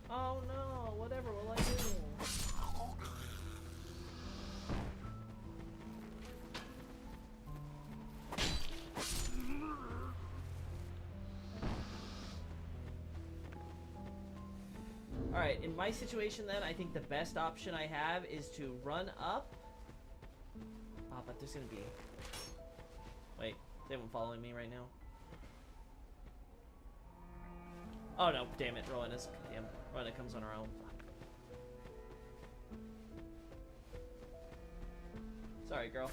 Oh no, whatever will I do? Alright, in my situation then, I think the best option I have is to run up. Oh, but there's gonna be... Wait, they won't following me right now. Oh no, damn it, Rowena comes on her own. Sorry, girl.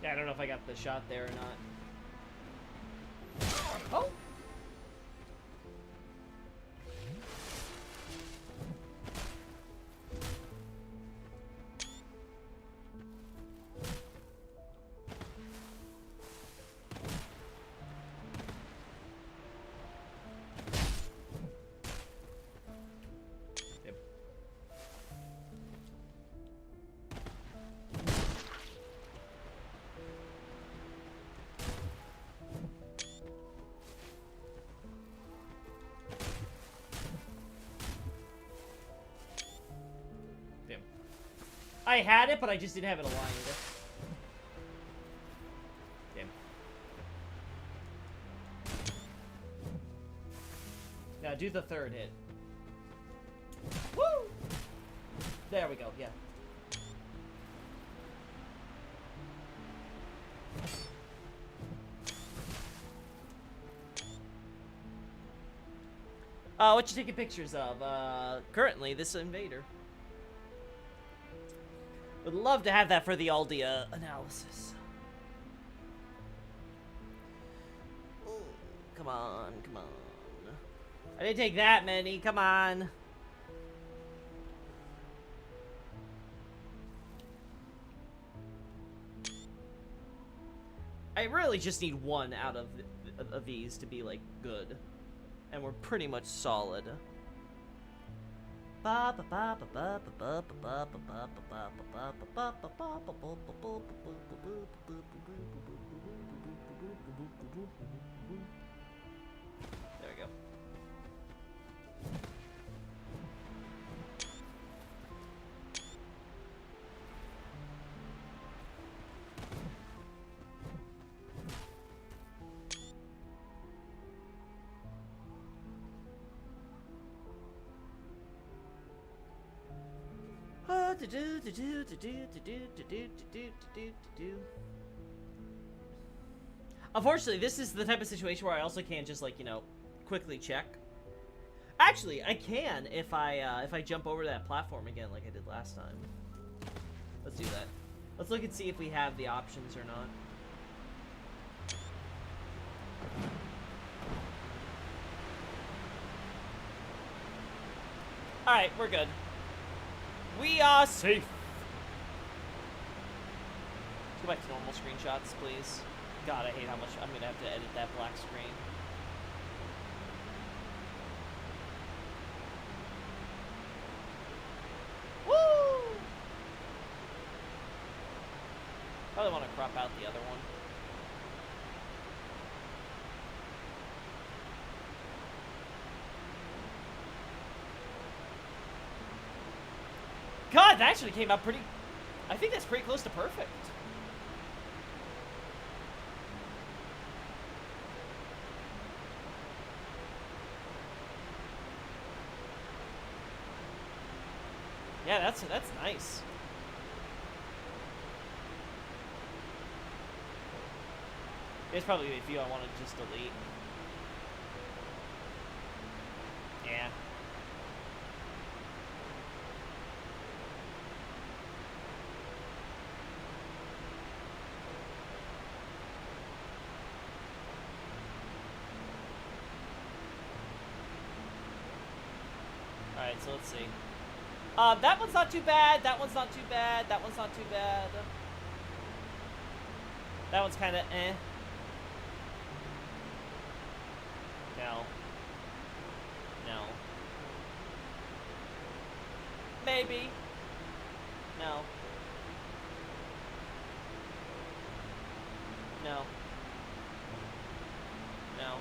Yeah, I don't know if I got the shot there or not. Oh! I had it, but I just didn't have it aligned. Damn. Now do the third hit. Woo! There we go, yeah. What you taking pictures of? Currently, this invader. Would love to have that for the Aldi analysis. Ooh, come on, come on. I didn't take that many, come on. I really just need one out of these to be, like, good. And we're pretty much solid. There we go. Unfortunately, this is the type of situation where I also can't just, like, you know, quickly check. Actually, I can if I jump over to that platform again like I did last time. Let's do that. Let's look and see if we have the options or not. Alright, we're good. We are safe. Let's go back to normal screenshots, please. God, I hate how much I'm gonna have to edit that black screen. Woo! Probably want to crop out the other one. God, that actually came out pretty... I think that's pretty close to perfect. Yeah, that's nice. There's probably a few I want to just delete. Yeah. Alright, so let's see. That one's not too bad. That one's not too bad. That one's not too bad. That one's kind of eh. No. No. Maybe. No. No. No.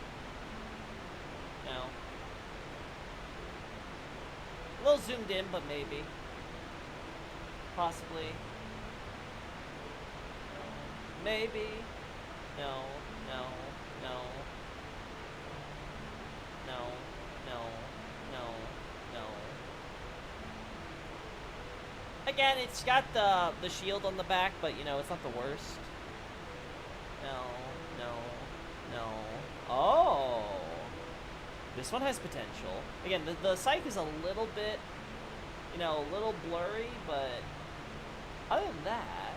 No. A little zoomed in, but maybe. Possibly. Maybe. No. No. No. No. No. No. No. Again, it's got the shield on the back, but you know, it's not the worst. No. No. No. Oh. This one has potential. Again, the sight is a little bit, you know, a little blurry, but other than that,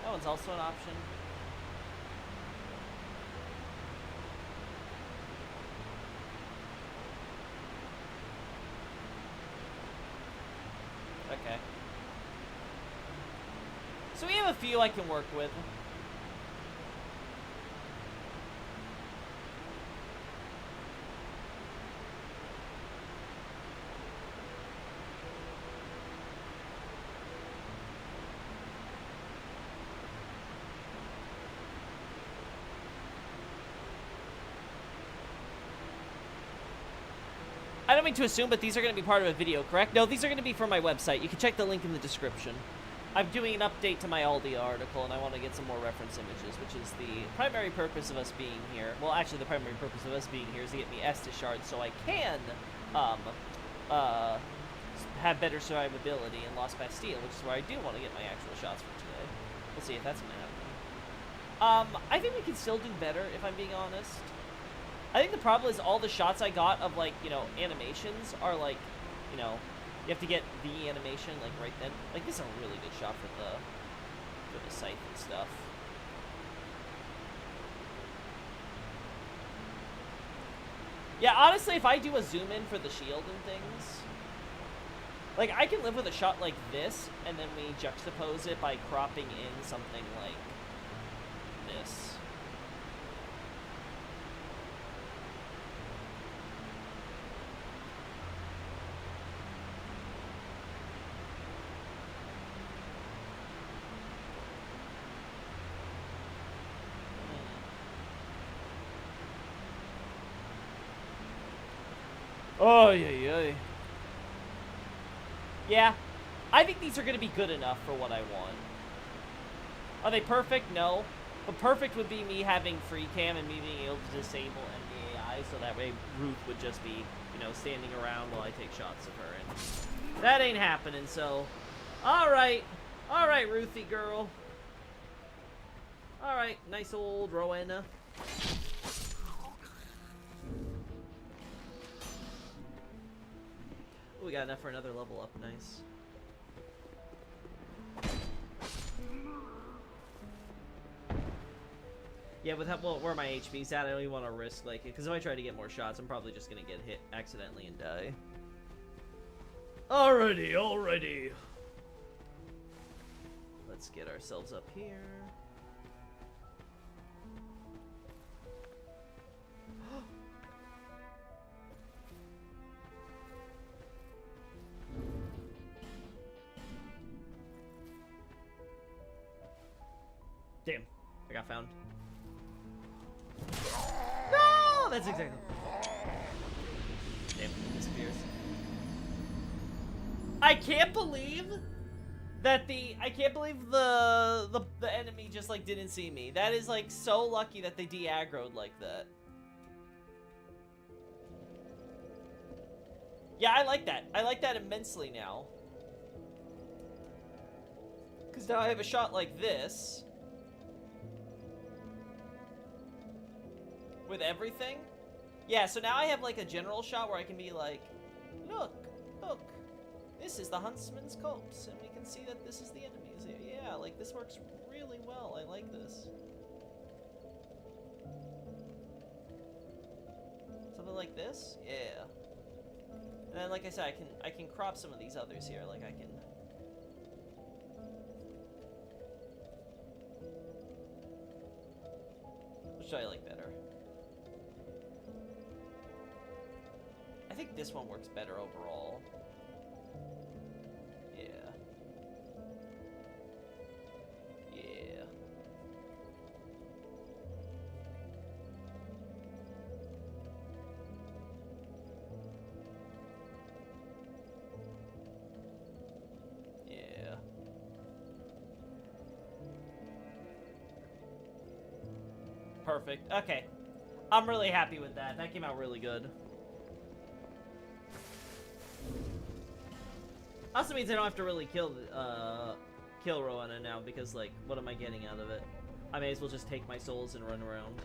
that one's also an option. Okay. So we have a few I can work with. I don't mean to assume, but these are going to be part of a video, correct? No, these are going to be for my website. You can check the link in the description. I'm doing an update to my Aldi article, and I want to get some more reference images, which is the primary purpose of us being here. Well, actually, the primary purpose of us being here is to get me Estus shards so I can have better survivability in Lost Bastille, which is where I do want to get my actual shots for today. We'll see if that's going to happen. I think we can still do better, if I'm being honest. I think the problem is all the shots I got of, like, you know, animations are, like, you know, you have to get the animation, like, right then. Like, this is a really good shot for the scythe and stuff. Yeah, honestly, if I do a zoom in for the shield and things, like, I can live with a shot like this, and then we juxtapose it by cropping in something like this. Oh, yeah. Yeah, I think these are going to be good enough for what I want. Are they perfect? No. But perfect would be me having free cam and me being able to disable NDAI, so that way Ruth would just be, you know, standing around while I take shots of her. And that ain't happening, so... Alright. Alright, Ruthie girl. Alright, nice old Rowena. We got enough for another level up. Nice. Yeah, with how, well, where my HP's at, I don't even want to risk, like, because if I try to get more shots, I'm probably just going to get hit accidentally and die. Alrighty. Let's get ourselves up here. Damn, I got found. No, that's exactly. Damn, it disappears. I can't believe that the enemy just like didn't see me. That is like so lucky that they de-aggroed like that. Yeah, I like that. I like that immensely now. Because now I have a shot like this. With everything. Yeah, so now I have like a general shot where I can be like, look, look. This is the Huntsman's Copse, and we can see that this is the enemies. Yeah, like this works really well. I like this. Something like this? Yeah. And then, like I said, I can crop some of these others here. Like I can. Which do I like better? I think this one works better overall. Yeah. Yeah. Yeah. Perfect. Okay. I'm really happy with that. That came out really good. Also means I don't have to really kill Rowana now, because, like, what am I getting out of it? I may as well just take my souls and run around.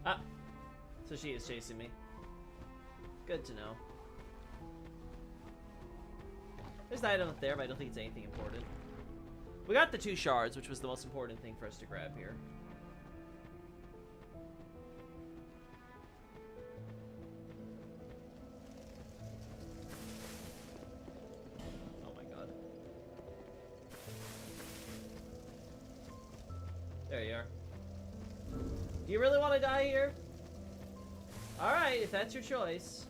Ah, so she is chasing me. Good to know. There's an item up there, but I don't think it's anything important. We got the 2 shards, which was the most important thing for us to grab here. Oh my god. There you are. Do you really want to die here? Alright, if that's your choice.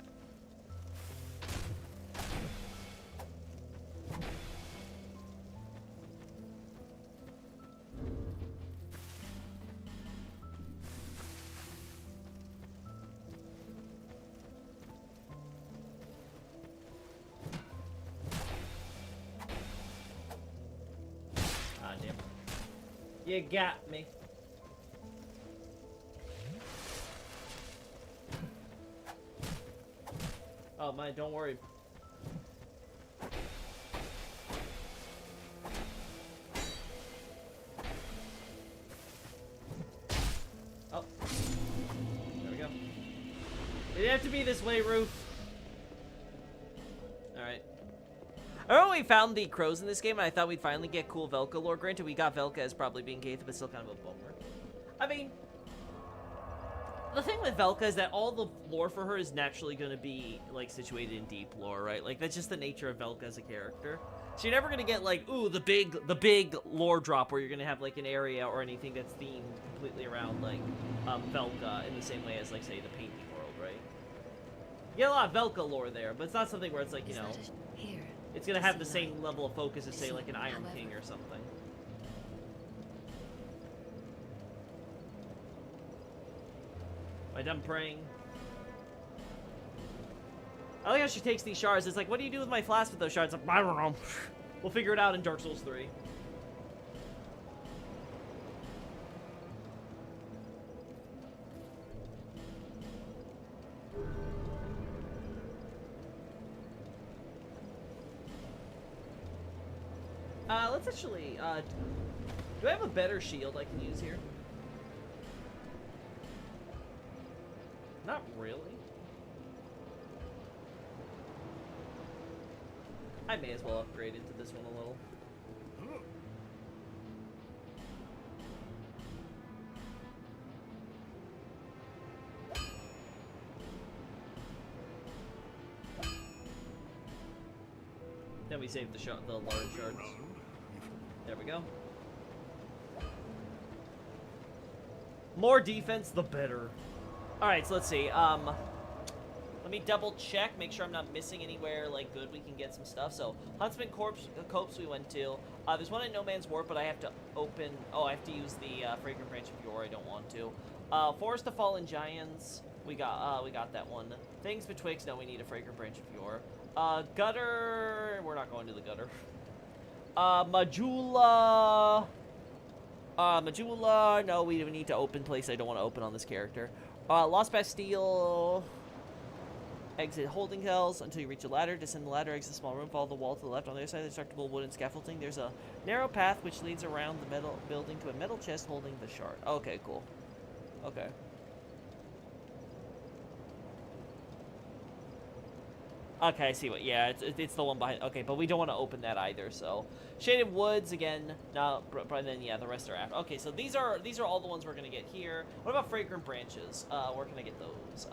Ah, damn. You got me. Oh my, don't worry. Oh. There we go. It didn't have to be this way, Ruth. Alright. I remember when we found the crows in this game, and I thought we'd finally get cool Velka lore. Granted, we got Velka as probably being Gaitha, but still kind of a bummer. I mean, the thing with Velka is that all the lore for her is naturally going to be, like, situated in deep lore, right? Like, that's just the nature of Velka as a character. So you're never going to get, like, ooh, the big lore drop where you're going to have, like, an area or anything that's themed completely around, like, Velka in the same way as, like, say, the painting world, right? You get a lot of Velka lore there, but it's not something where it's, like, you know, it's going to have the same level of focus as, say, like, an Iron King or something. Am I done praying? I like how she takes these shards. It's like, what do you do with my flask with those shards? Like, I don't know. We'll figure it out in Dark Souls 3. Let's actually, do I have a better shield I can use here? Not really. I may as well upgrade into this one a little. Then we save the large shards. There we go. More defense, the better. Alright, so let's see. Let me double check, make sure I'm not missing anywhere, like, good we can get some stuff. So, Huntsman Copse we went to. There's one at No Man's Warp, but I have to open... Oh, I have to use the Fragrant Branch of Yore. I don't want to. Forest of Fallen Giants. We got that one. Things Betwixt. No, we need a Fragrant Branch of Yore. Gutter... We're not going to the Gutter. Majula... Majula... No, we need to open place I don't want to open on this character. Lost Bastille... Exit holding cells until you reach a ladder. Descend the ladder, exit a small room, follow the wall to the left. On the other side of the destructible wooden scaffolding, there's a narrow path which leads around the metal building to a metal chest holding the shard. Okay, cool. Okay. Okay, I see what. Yeah, it's the one behind. Okay, but we don't want to open that either. So, Shaded Woods again. No, but then yeah, the rest are after. Okay, so these are all the ones we're gonna get here. What about Fragrant Branches? Where can I get those?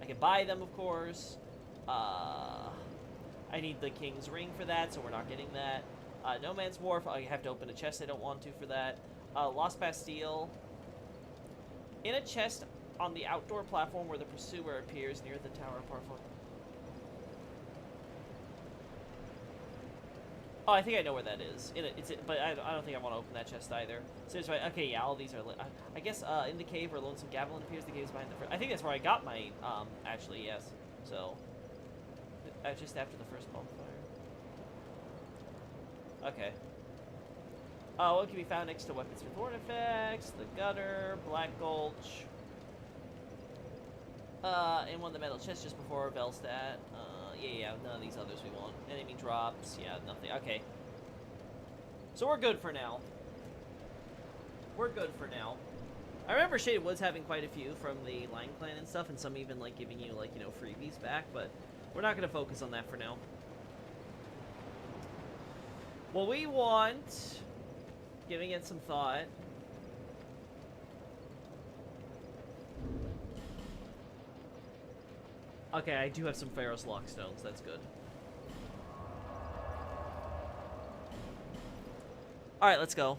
I can buy them, of course. I need the King's Ring for that, so we're not getting that. No Man's Wharf, I have to open a chest I don't want to for that. Lost Bastille. In a chest on the outdoor platform where the Pursuer appears near the Tower of Powerful. Oh, I think I know where that is. But I don't think I want to open that chest either. So it's right. Okay, yeah, all these are. I guess in the cave where Lonesome Gavilan appears, the cave's behind the first. I think that's where I got my. Actually, yes. So, just after the first bonfire. Okay. What can be found next to weapons with artifacts? The Gutter, Black Gulch. And one of the metal chests just before Velstadt. Yeah, none of these others we want. Enemy drops, yeah, nothing. Okay. So we're good for now. We're good for now. I remember Shaded Woods having quite a few from the Lion Clan and stuff, and some even, like, giving you, like, you know, freebies back, but we're not going to focus on that for now. What we want, giving it some thought... Okay, I do have some Pharos Lockstones. That's good. Alright, let's go.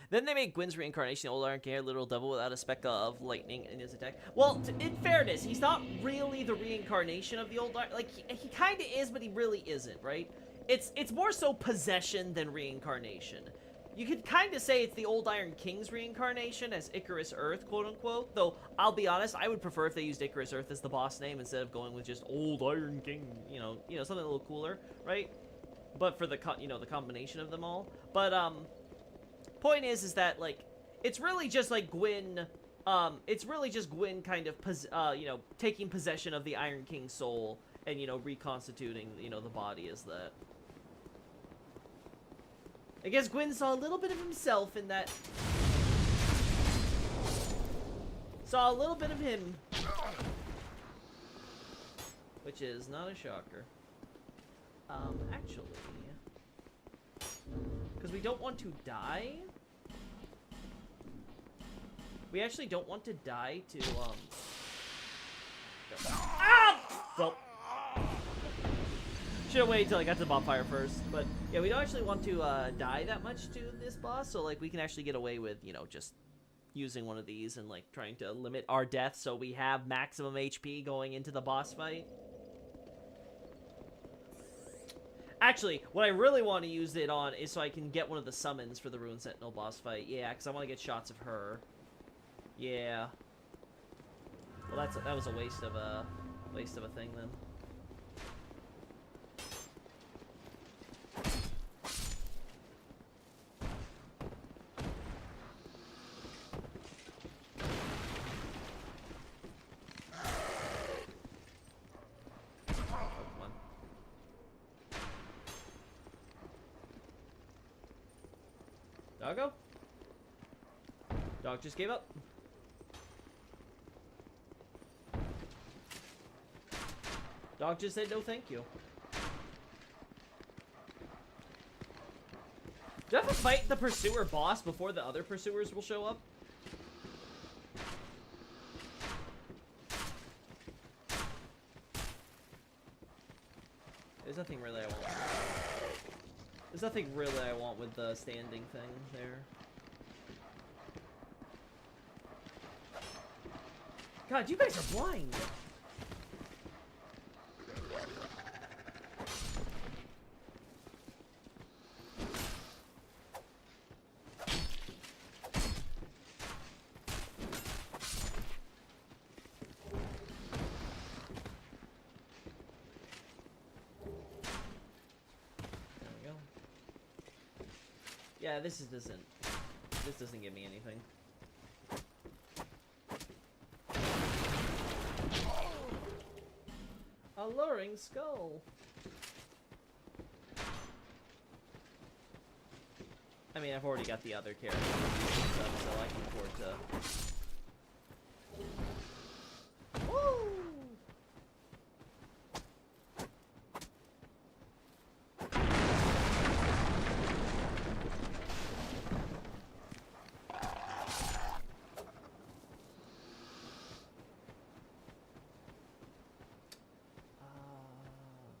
Then they make Gwyn's reincarnation, the old Iron King, literal devil without a speck of lightning in his attack. Well, in fairness, he's not really the reincarnation of the old Iron... Like, he kind of is, but he really isn't, right? It's more so possession than reincarnation. You could kind of say it's the old Iron King's reincarnation as Icarus Earth, quote-unquote. Though, I'll be honest, I would prefer if they used Icarus Earth as the boss name instead of going with just old Iron King, you know, something a little cooler, right? But for the, the combination of them all. But, point is that, like, it's really just, like, Gwyn, it's really just Gwyn kind of, taking possession of the Iron King's soul and, reconstituting, the body as that. I guess Gwyn saw a little bit of himself in that. Saw a little bit of him. Which is not a shocker. Actually. Because we don't want to die. We actually don't want to die to, Ah! Well. Should've waited until I got to the bonfire first, but yeah, we don't actually want to die that much to this boss, so like we can actually get away with, just using one of these and like trying to limit our death so we have maximum HP going into the boss fight. Actually, what I really want to use it on is so I can get one of the summons for the Ruined Sentinel boss fight. Yeah, because I want to get shots of her. Yeah. Well, that was a waste of a thing then. Doggo? Dog just gave up. Dog just said no thank you. Do I have to fight the Pursuer boss before the other Pursuers will show up? There's nothing really I want. There's nothing really I want with the standing thing there. God, you guys are blind. Yeah, this doesn't give me anything. Alluring skull. I mean, I've already got the other characters and stuff, so I can afford to. Woo!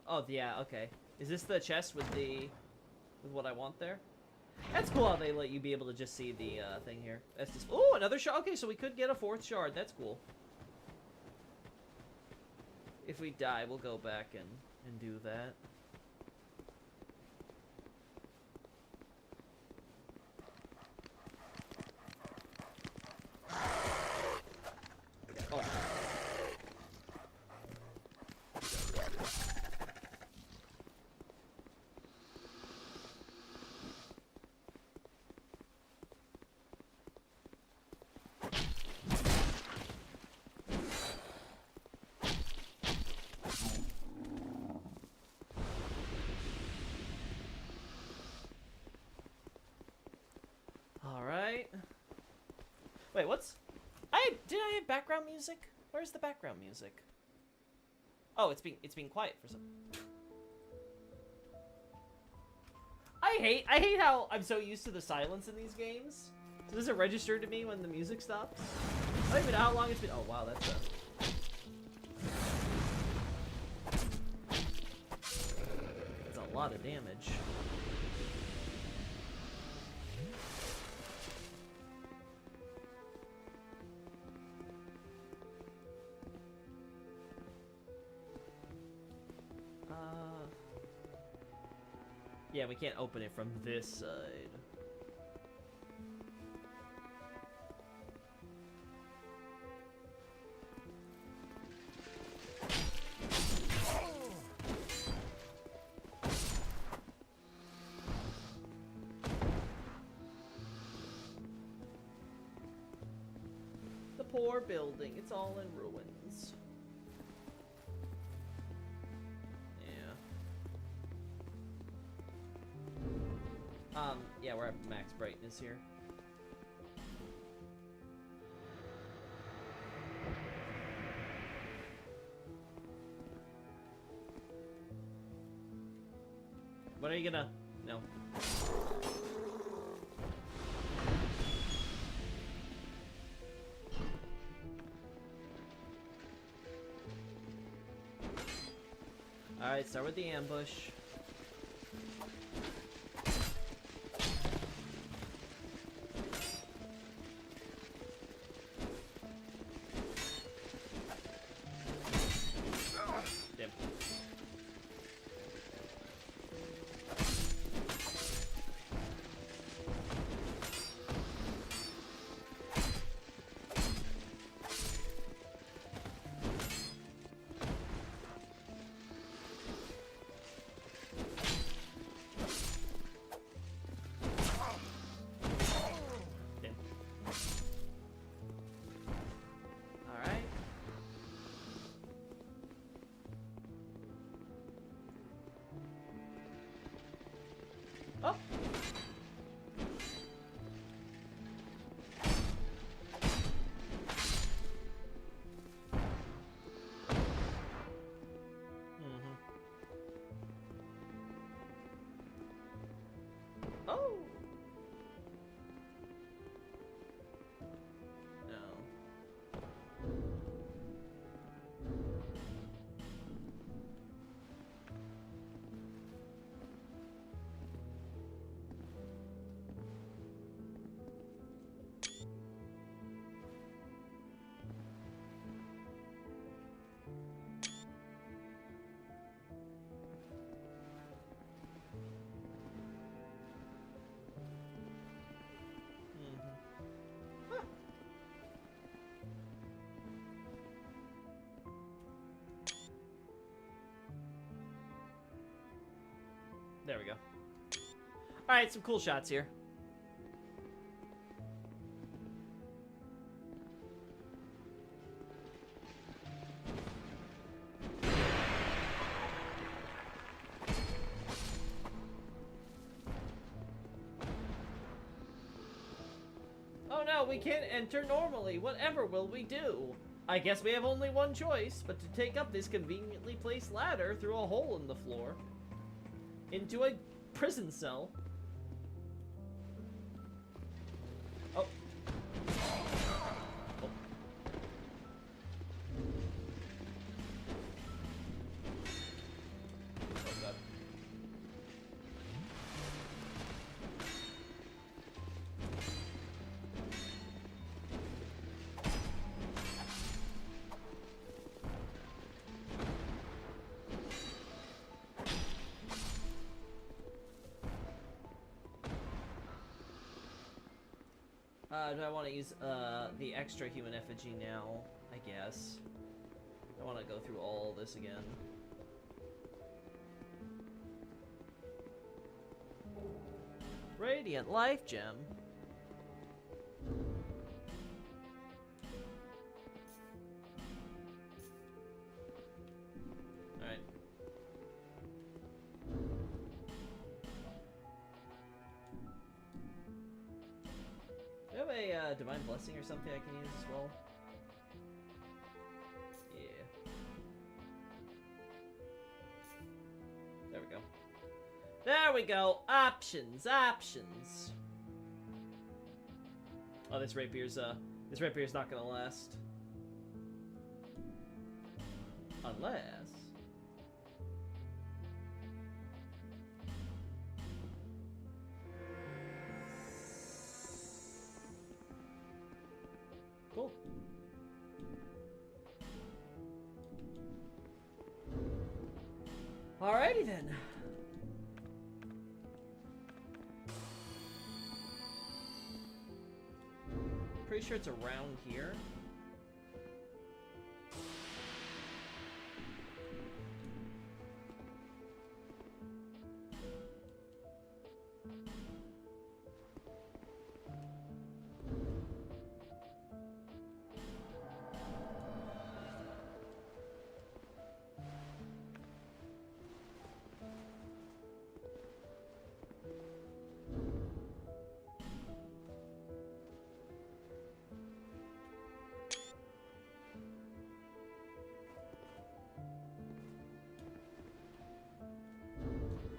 Oh, yeah, okay. Is this the chest with what I want there? That's cool how they let you be able to just see the thing here. That's just. Oh, another shard. Okay, so we could get a 4th shard. That's cool. If we die, we'll go back and do that. Oh. Alright. Wait, what's... Did I have background music? Where's the background music? Oh, it's being quiet for some... I hate how I'm so used to the silence in these games. So does it register to me when the music stops? I don't even know how long it's been... Oh, wow, that's a... That's a lot of damage. Yeah, we can't open it from this side. The poor building, it's all in ruins. Yeah, we're at max brightness here. What are you gonna... No. Alright, start with the ambush. There we go. Alright, some cool shots here. Oh no, we can't enter normally. Whatever will we do? I guess we have only one choice, but to take up this conveniently placed ladder through a hole in the floor into a prison cell. Oh. Oh. Oh god. Do I want to use the extra human effigy now? I guess. I want to go through all this again. Radiant Life Gem. Alright. Do I have a Divine Blessing or something I can use as well? Yeah. There we go. There we go! Options, options! Oh, this rapier's not gonna last. Unless... Cool. Alrighty then. Pretty sure it's around here.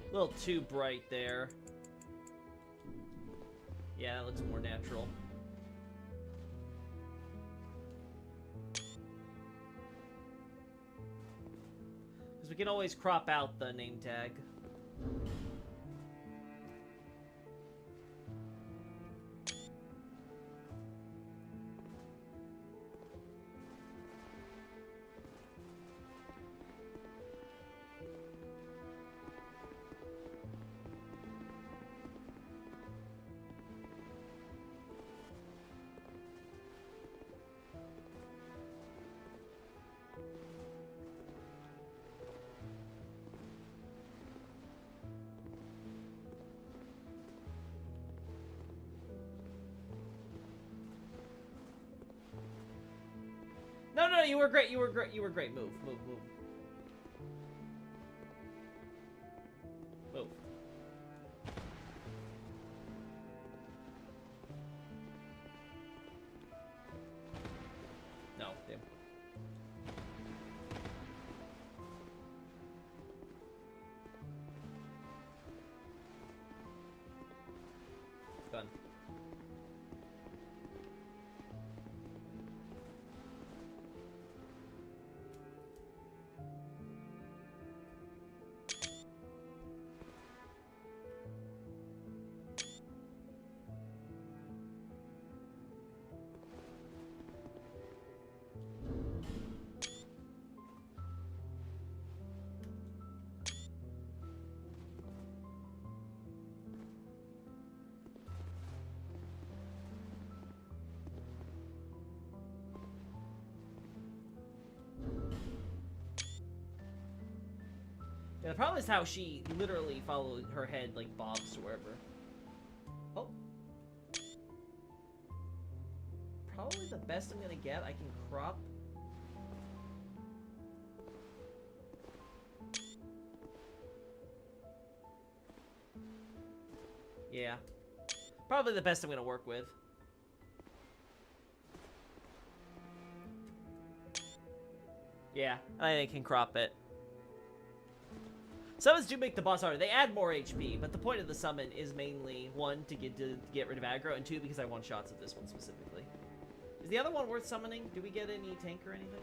A little too bright there. Yeah, it looks more natural. Because we can always crop out the name tag. No, no, you were great. You were great. You were great. Move, move, move. Move. No, damn. Done. Yeah, the problem is how she literally followed her head like bobs or wherever. Oh. Probably the best I'm gonna get. I can crop. Yeah. Probably the best I'm gonna work with. Yeah, I can crop it. Summons do make the boss harder. They add more HP, but the point of the summon is mainly, one, to get rid of aggro, and two, because I want shots of this one specifically. Is the other one worth summoning? Do we get any tank or anything?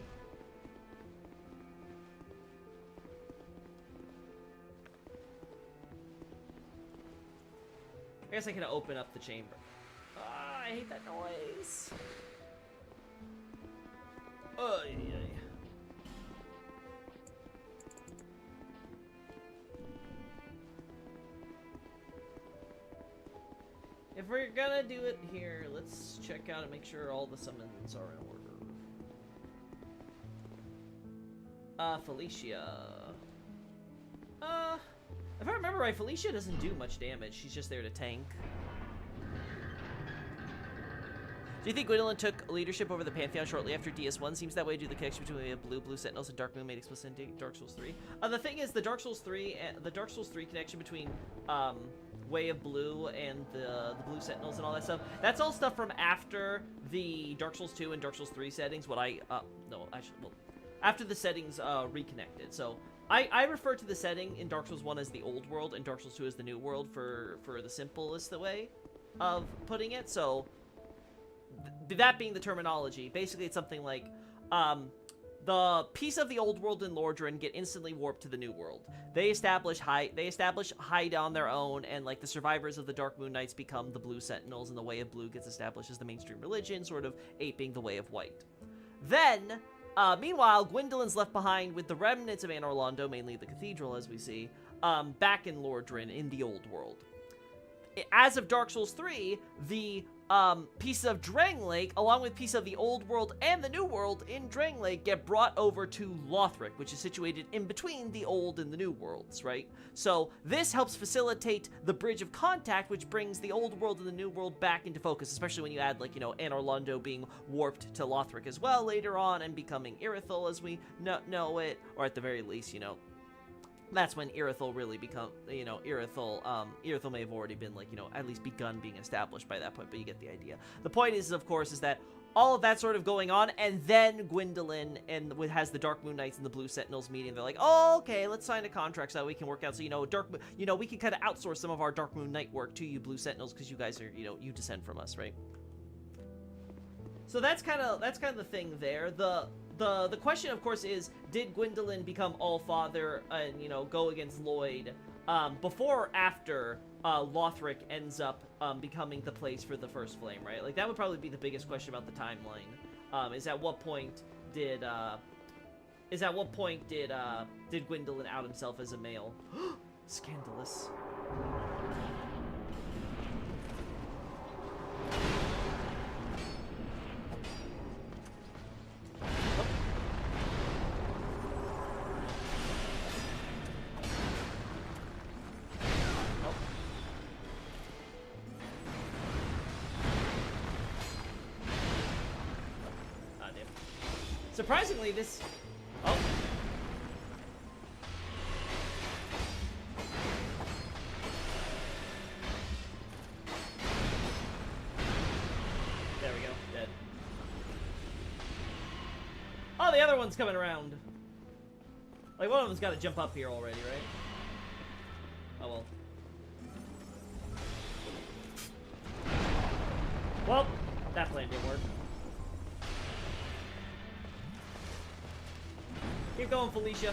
I guess I can open up the chamber. Ah, I hate that noise. Oh, yeah. If we're gonna do it here, let's check out and make sure all the summons are in order. Felicia. If I remember right, Felicia doesn't do much damage. She's just there to tank. Do you think Gwendolyn took leadership over the Pantheon shortly after DS1? Seems that way due to the connection between the Blue Sentinels and Dark Moon made explicit in Dark Souls 3. The thing is, the Dark Souls 3 connection between Way of Blue and the Blue Sentinels and all that stuff, that's all stuff from after the Dark Souls 2 and Dark Souls 3 settings. After the settings reconnected. So I refer to the setting in Dark Souls 1 as the old world and Dark Souls 2 as the new world for the simplest way of putting it. So that being the terminology, basically it's something like the piece of the old world in Lordran get instantly warped to the new world. They establish Hyde on their own, and like the survivors of the Dark Moon Knights become the Blue Sentinels, and the Way of Blue gets established as the mainstream religion, sort of aping the Way of White. Then meanwhile, Gwendolyn's left behind with the remnants of Anor Londo, mainly the cathedral as we see, back in Lordran in the old world. As of Dark Souls 3, the pieces of Drangleic, along with pieces of the old world and the new world in Drangleic, get brought over to Lothric, which is situated in between the old and the new worlds, right? So this helps facilitate the bridge of contact, which brings the old world and the new world back into focus, especially when you add, like, you know, Anor Londo being warped to Lothric as well later on and becoming Irithyll as we know it, or at the very least, you know, that's when Irithyll really Irithyll may have already been, like, you know, at least begun being established by that point, but you get the idea. The point is, of course, is that all of that sort of going on, and then Gwendolyn has the Dark Moon Knights and the Blue Sentinels meeting. They're like, oh, okay, let's sign a contract so that we can work out. So, you know, we can kind of outsource some of our Dark Moon Knight work to you, Blue Sentinels, because you guys are, you know, you descend from us, right? So that's kind of the thing there. The question, of course, is, did Gwendolyn become All-Father and, you know, go against Lloyd before or after Lothric ends up becoming the place for the First Flame, right? Like, that would probably be the biggest question about the timeline. Is at what point did Gwendolyn out himself as a male? Scandalous. Surprisingly, this... Oh. There we go. Dead. Oh, the other one's coming around. Like, one of them's got to jump up here already, right? Oh, well. Well, that plan didn't work. Keep going, Felicia.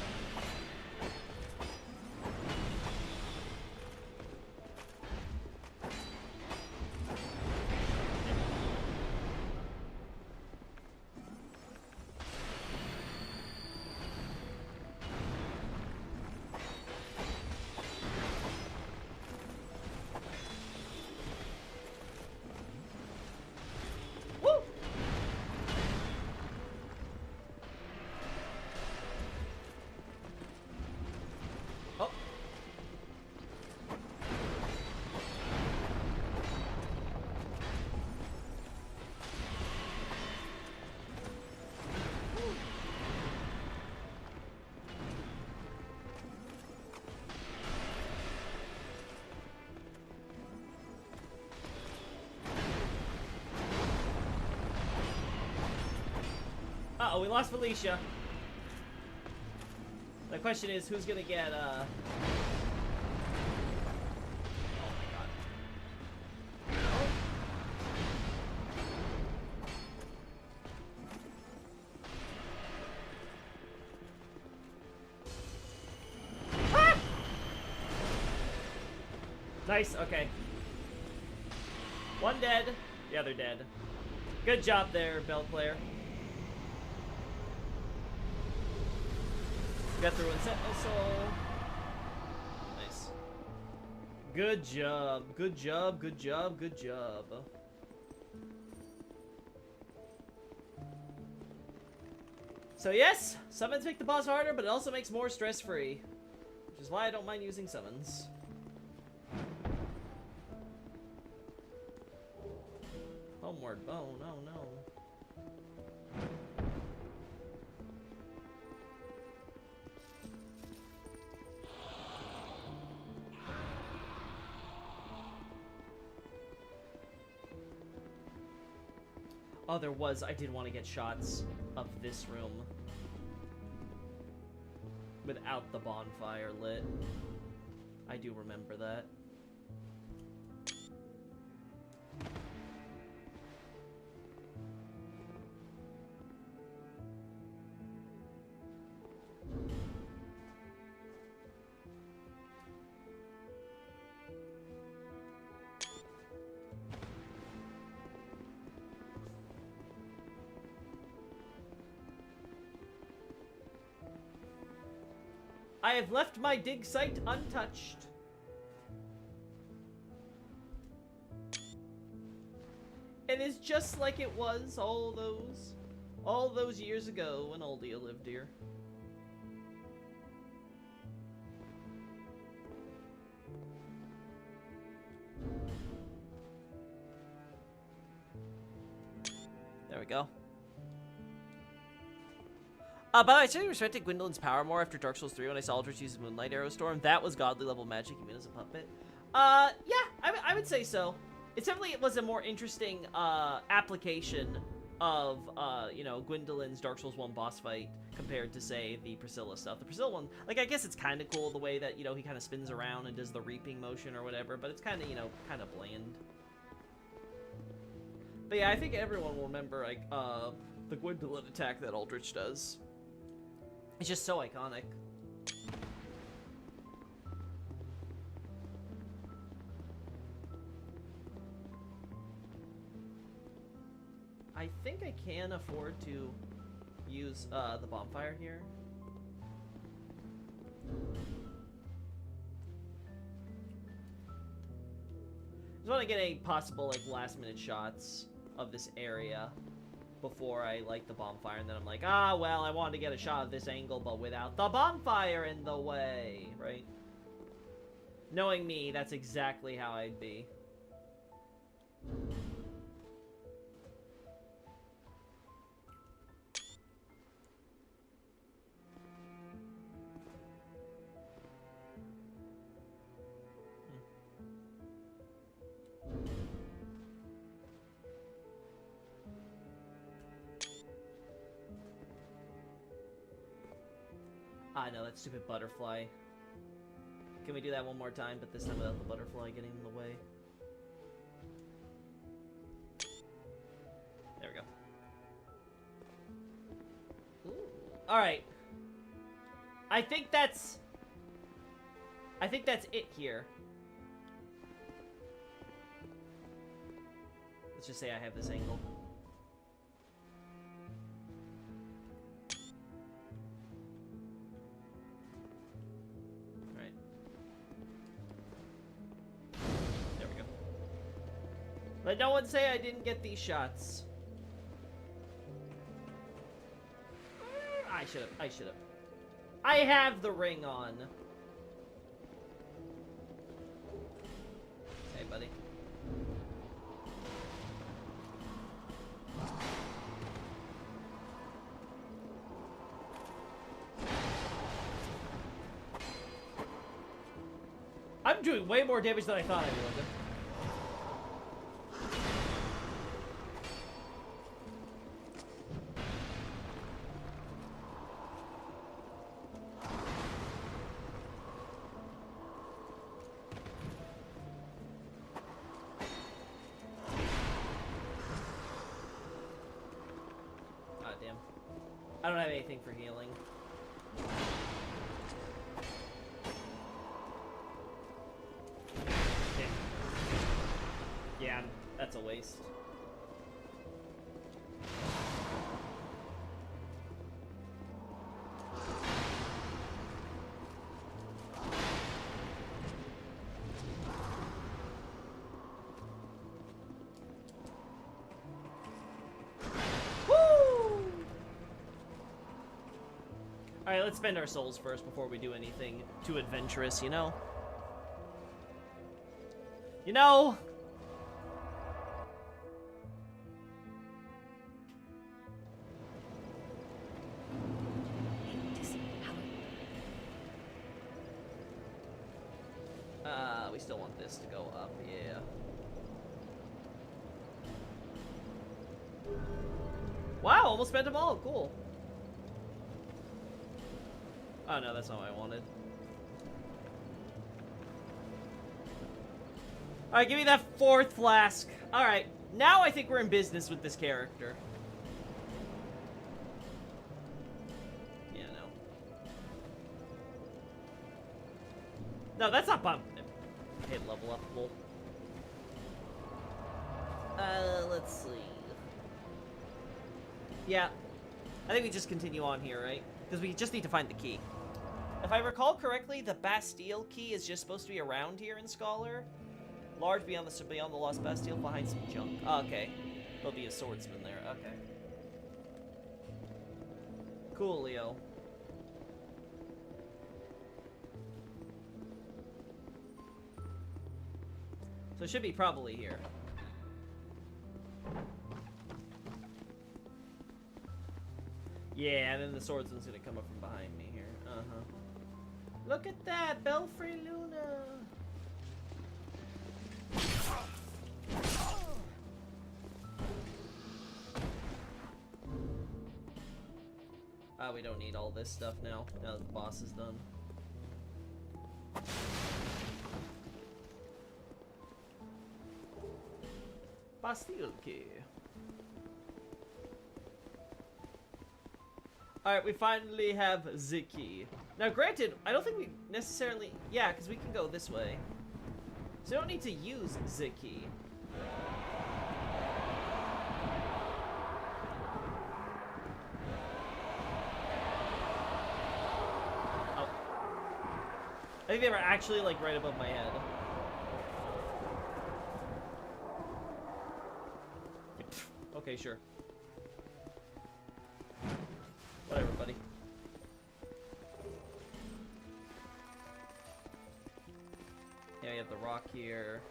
we lost Felicia. The question is, who's gonna get, Oh my god. Ah! Nice, okay. One dead, the other dead. Good job there, Bell player. Got through one sentinel soul. Nice. Good job. Good job. Good job. Good job. So yes, summons make the boss harder, but it also makes more stress-free, which is why I don't mind using summons. Homeward bone. Oh no. Oh, there was. I did want to get shots of this room without the bonfire lit. I do remember that. I have left my dig site untouched. It is just like it was all those years ago when Aldia lived here. There we go. By the way, I certainly respected Gwendolyn's power more after Dark Souls 3 when I saw Aldrich use Moonlight Arrow Storm. That was godly level magic, even as a puppet. Yeah, I would say so. It definitely was a more interesting, application of, you know, Gwendolyn's Dark Souls 1 boss fight compared to, say, the Priscilla stuff. The Priscilla one, like, I guess it's kind of cool the way that, you know, he kind of spins around and does the reaping motion or whatever, but it's kind of, you know, kind of bland. But yeah, I think everyone will remember, like, the Gwendolyn attack that Aldrich does. It's just so iconic. I think I can afford to use the bonfire here. Just want to get any possible like last minute shots of this area before I light the bonfire, and then I'm like, ah, well, I wanted to get a shot of this angle, but without the bonfire in the way, right? Knowing me, that's exactly how I'd be. I know, that stupid butterfly. Can we do that one more time, but this time without the butterfly getting in the way? There we go. Alright. I think that's it here. Let's just say I have this angle. Let no one say I didn't get these shots. I should've. I have the ring on. Hey, buddy. I'm doing way more damage than I thought I would. I don't have anything for healing. Yeah, that's a waste. Alright, let's spend our souls first before we do anything too adventurous, you know? You know! We still want this to go up, yeah. Wow, almost spent them all, cool. Oh no, that's not what I wanted. Alright, give me that 4th flask. Alright, now I think we're in business with this character. Yeah, no. No, that's not bump. Hit level upable. Let's see. Yeah. I think we just continue on here, right? Because we just need to find the key. If I recall correctly, the Bastille key is just supposed to be around here in Scholar. Large beyond the Lost Bastille, behind some junk. Oh, okay. There'll be a swordsman there. Okay. Coolio. So it should be probably here. Yeah, and then the swordsman's gonna come up from behind me here. Uh-huh. Look at that! Belfry Luna! We don't need all this stuff now that the boss is done. Bastille key. Alright, we finally have the key. Now granted, I don't think we necessarily... Yeah, because we can go this way. So we don't need to use the key. Oh. I think they were actually, like, right above my head. Okay, sure. Whatever, buddy. Yeah, we have the rock here.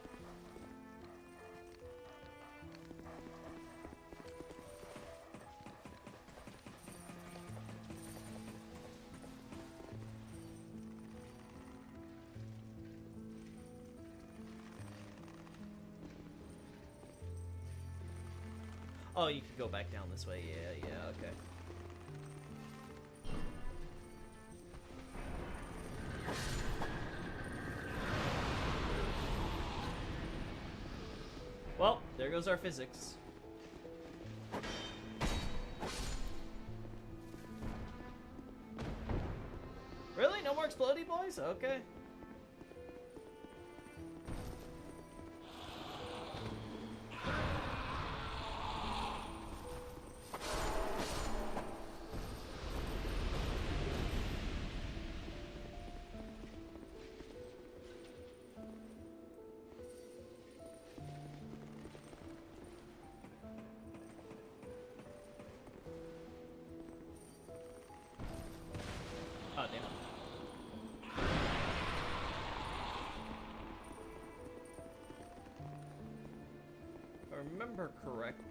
Oh, you could go back down this way. Yeah, yeah, okay. Well, there goes our physics. Really? No more explodey boys? Okay. Oh, damn. If I remember correctly...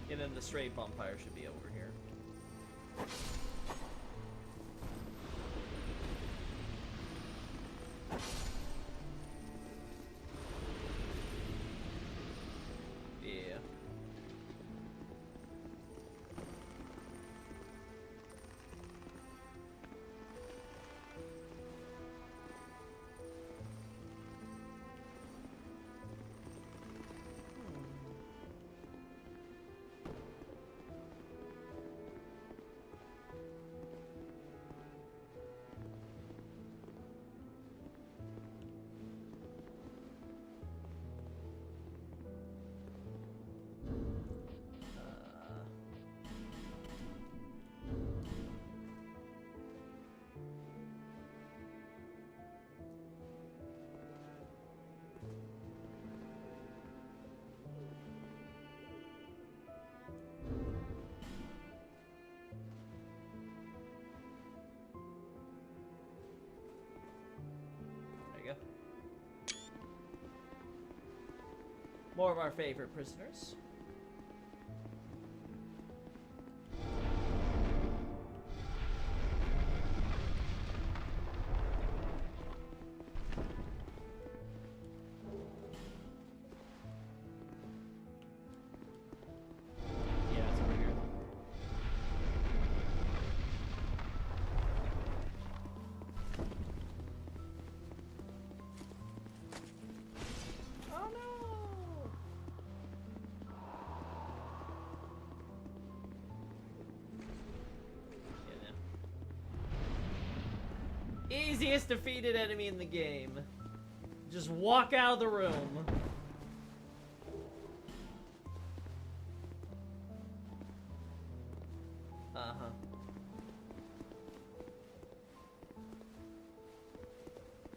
And then the stray bonfire should be over here. Yeah. More of our favorite prisoners. Yeah, it's over here. Oh no! Yeah, no. Easiest defeated enemy in the game. Just walk out of the room. Uh-huh.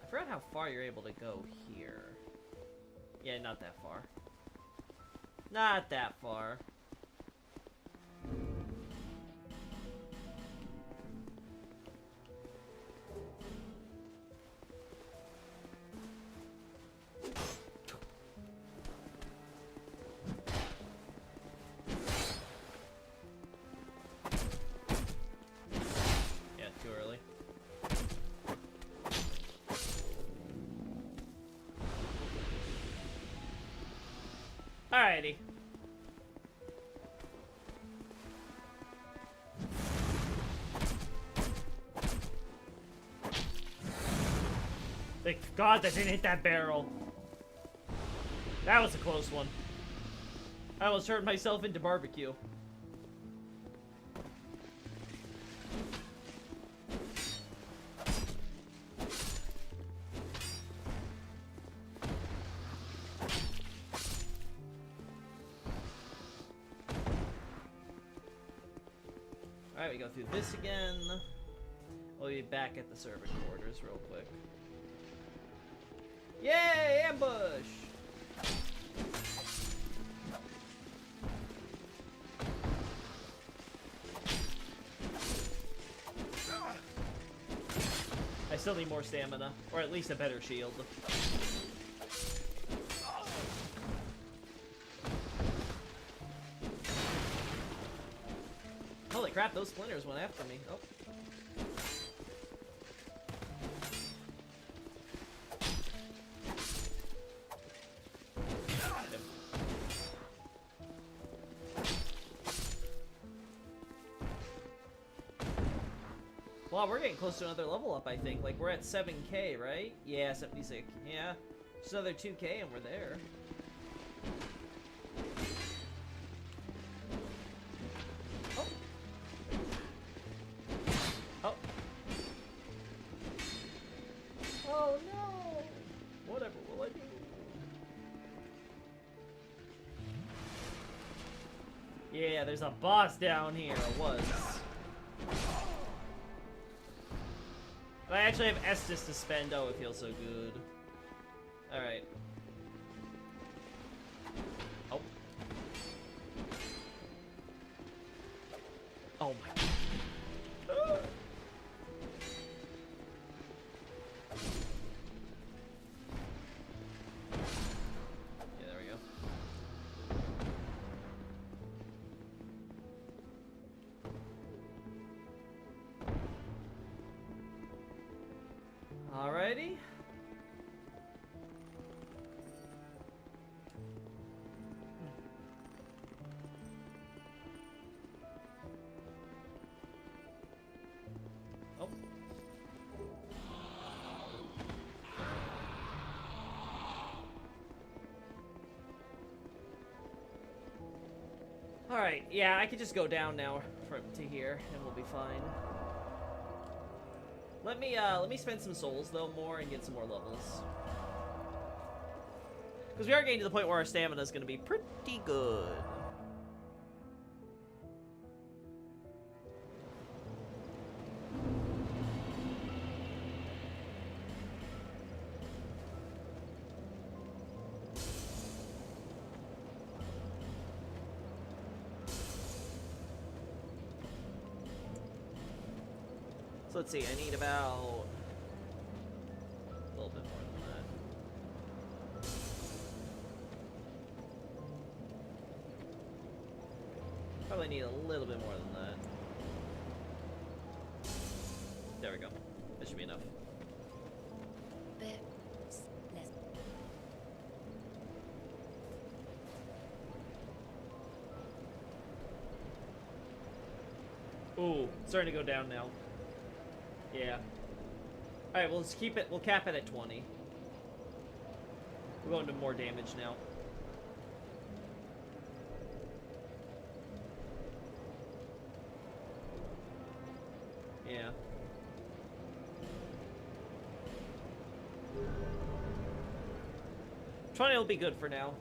I forgot how far you're able to go here. Yeah, not that far. Not that far. Yeah, too early. Alrighty. Thank God that didn't hit that barrel. That was a close one. I almost turned myself into barbecue. Alright, we go through this again. We'll be back at the servant quarters real quick. Yay! Ambush! I still need more stamina, or at least a better shield. Holy crap, those splinters went after me. Oh. Yep. Wow, we're getting close to another level up, I think. Like, we're at 7k, right? Yeah, 76. Yeah. Just another 2k and we're there. Oh. Oh. Oh no! Whatever will I do? Yeah, there's a boss down here. It was. I actually have Estus to spend. Oh, it feels so good. Alright. Oh. Oh my god. Yeah, there we go. Alrighty. Oh. Alright, yeah, I could just go down now from to here and we'll be fine. Let me spend some souls though more and get some more levels. Because we are getting to the point where our stamina is going to be pretty good. So let's see, I need about a little bit more than that. Probably need a little bit more than that. There we go. That should be enough. Ooh, starting to go down now. Yeah. Alright, well, let's keep it. We'll cap it at 20. We're going to more damage now. Yeah. Twenty will be good for now.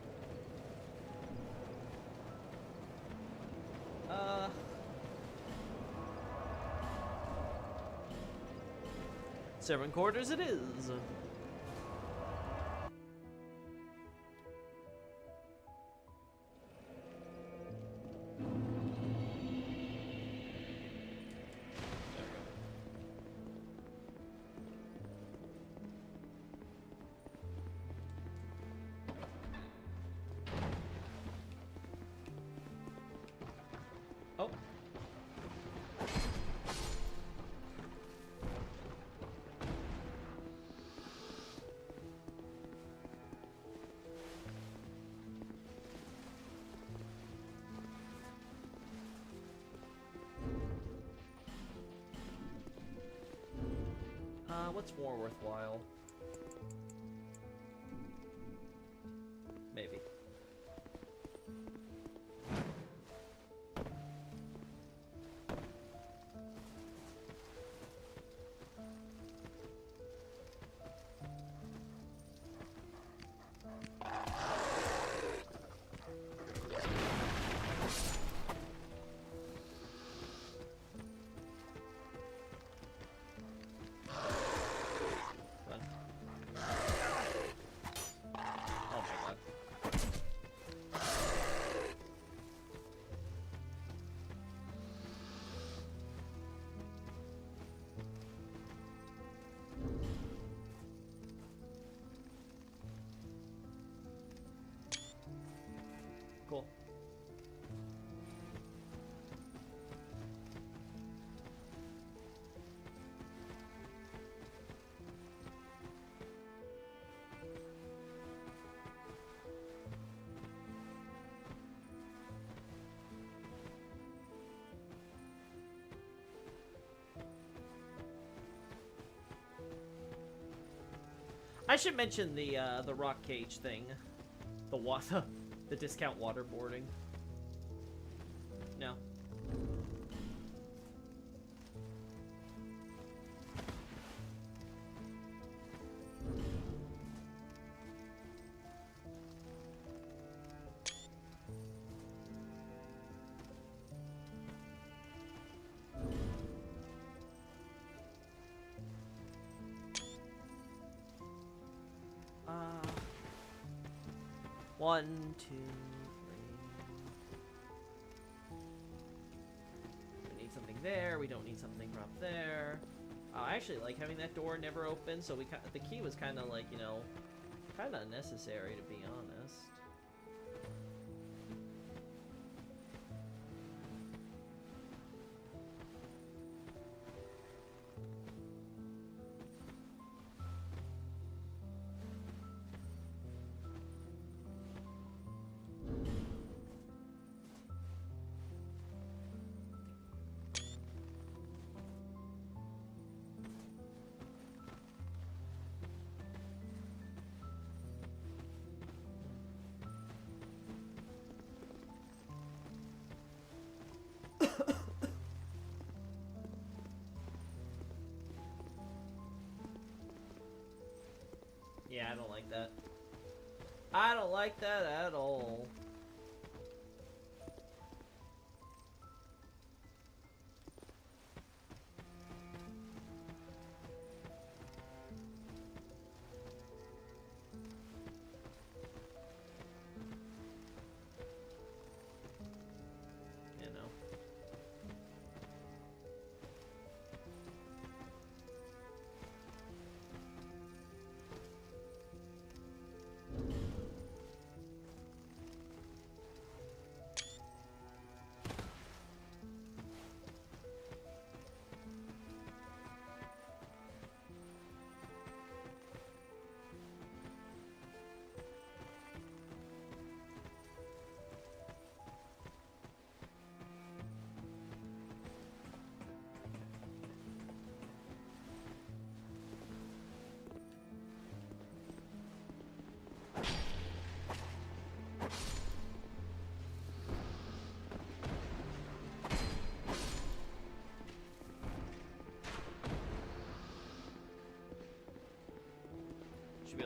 Seven quarters it is. Oh. What's more worthwhile? Maybe. Cool. I should mention the rock cage thing, the discount waterboarding. No. One, two, three. We need something there. We don't need something from up there. I actually like having that door never open, so the key was kind of like, you know, kind of unnecessary, to be honest. Yeah, I don't like that. I don't like that at all. You know.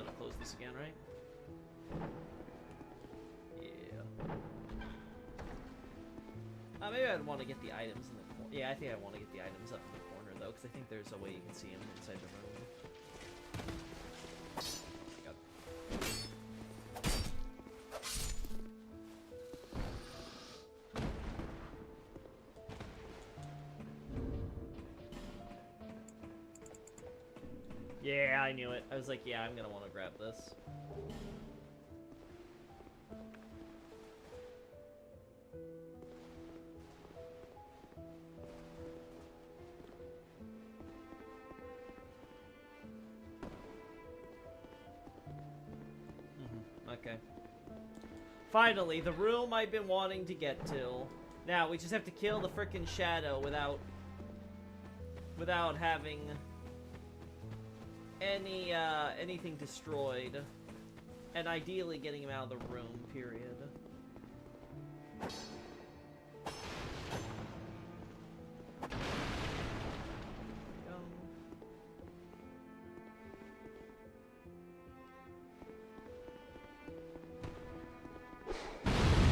gonna close this again, right? Yeah. Maybe I'd want to get the items in the corner. Yeah, I think I want to get the items up in the corner, though, because I think there's a way you can see them inside the room. Yeah, I knew it. I was like, yeah, I'm gonna want to grab this. Okay. Finally, the room I've been wanting to get to. Now, we just have to kill the frickin' shadow without having anything destroyed. And ideally getting him out of the room, period.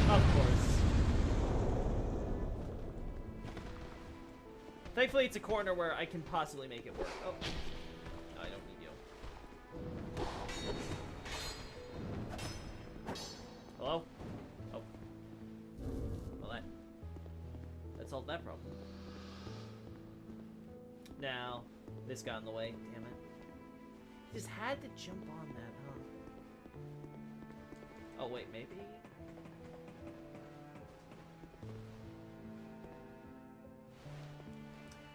Of course. Thankfully, it's a corner where I can possibly make it work. Oh. No, I don't need you. Hello? Oh. Well, that solved that problem. Now, this got in the way. Damn it. Just had to jump on that, huh? Oh, wait, maybe?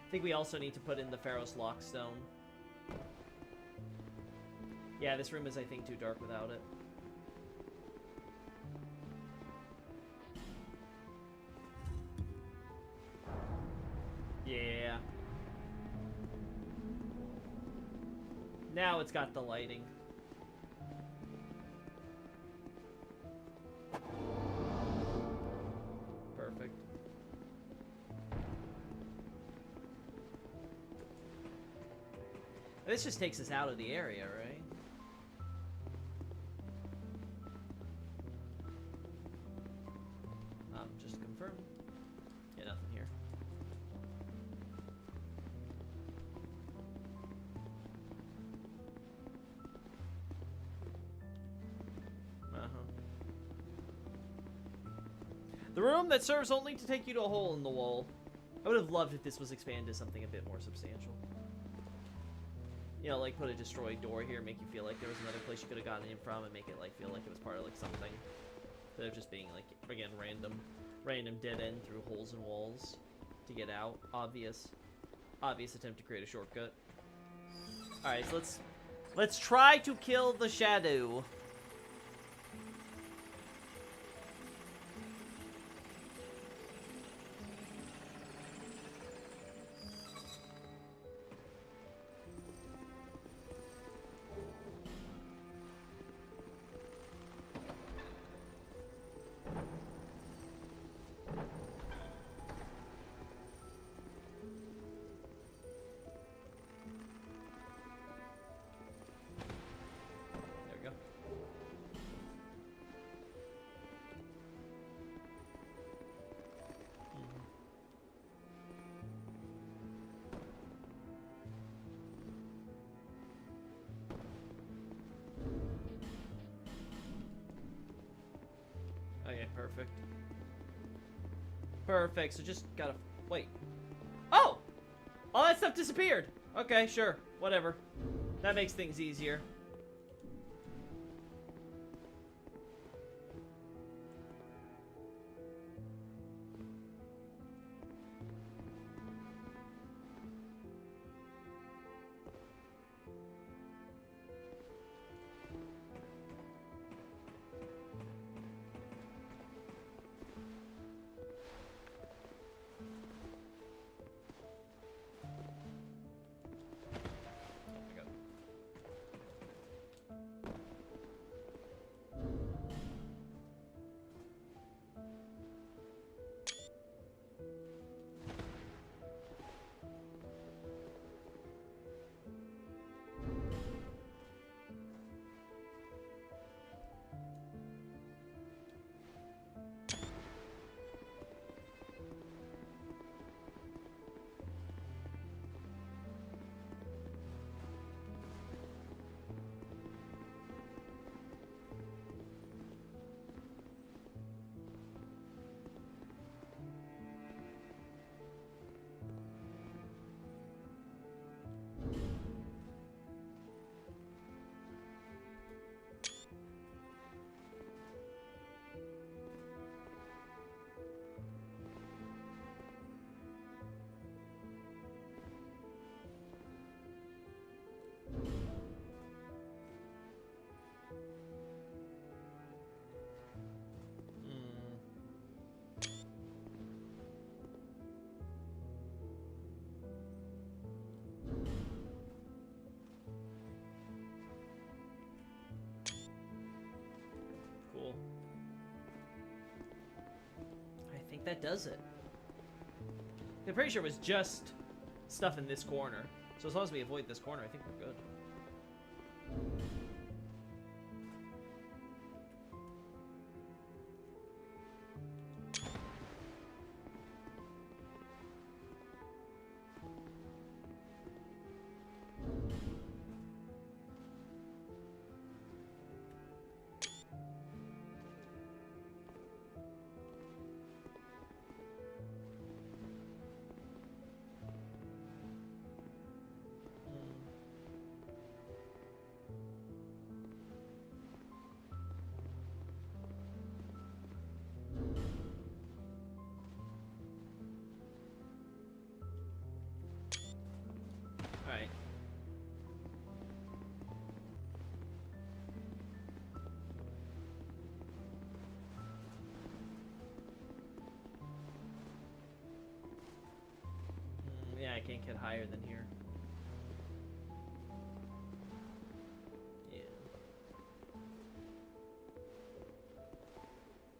I think we also need to put in the Pharos Lockstone. Yeah, this room is, I think, too dark without it. Yeah. Now it's got the lighting. Perfect. This just takes us out of the area, right? Just to confirm. Yeah, nothing here. The room that serves only to take you to a hole in the wall. I would have loved if this was expanded to something a bit more substantial. You know, like put a destroyed door here, make you feel like there was another place you could have gotten in from, and make it like feel like it was part of like something. Instead of just being like, again, random dead end through holes in walls to get out. Obvious attempt to create a shortcut. Alright, so let's try to kill the shadow. Okay, perfect. Perfect, so just gotta... wait. Oh! All that stuff disappeared! Okay, sure. Whatever. That makes things easier. think that does it. I'm pretty sure it was just stuff in this corner. So as long as we avoid this corner, I think we're good. Alright. Yeah, I can't get higher than here. Yeah.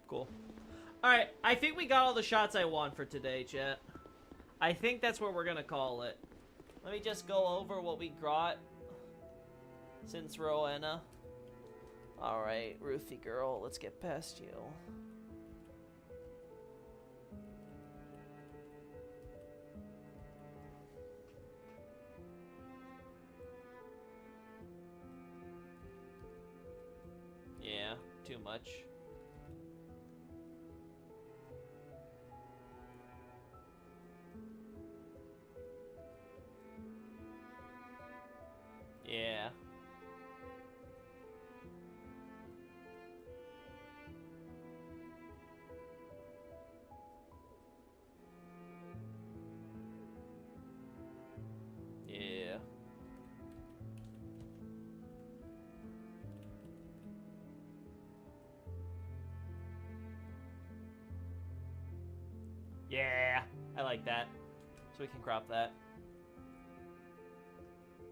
Cool. Alright, I think we got all the shots I want for today, chat. I think that's what we're gonna call it. Let me just go over what we got since Rowena. Alright, Ruthie girl, let's get past you. Yeah, too much. Yeah. Yeah. Yeah, I like that. So we can crop that.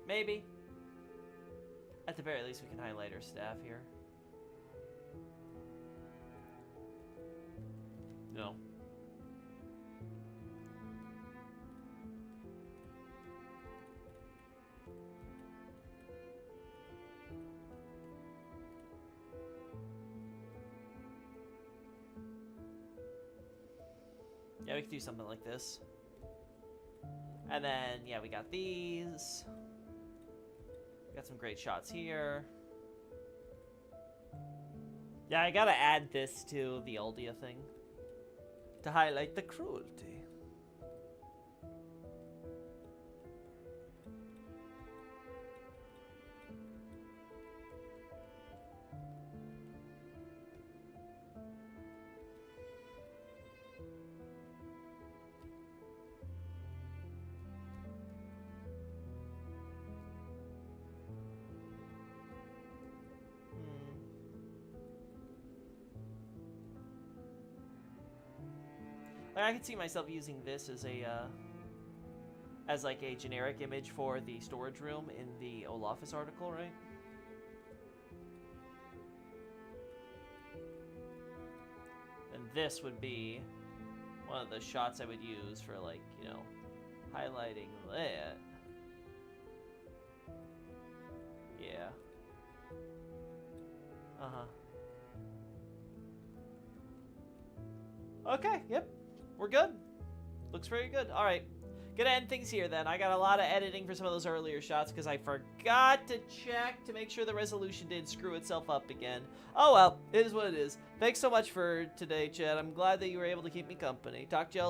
Maybe. At the very least, we can highlight our staff here. No. Yeah, we could do something like this. And then, yeah, we got these. Got some great shots here. Yeah, I gotta add this to the Aldia thing to highlight the cruelty. Like, I could see myself using this as a, as like a generic image for the storage room in the Olafus article, right? And this would be one of the shots I would use for, like, you know, highlighting that. Yeah. Uh-huh. Okay, yep. We're good. Looks very good. All right. Gonna end things here then. I got a lot of editing for some of those earlier shots because I forgot to check to make sure the resolution didn't screw itself up again. Oh well, it is what it is. Thanks so much for today, Chad. I'm glad that you were able to keep me company. Talk to y'all later.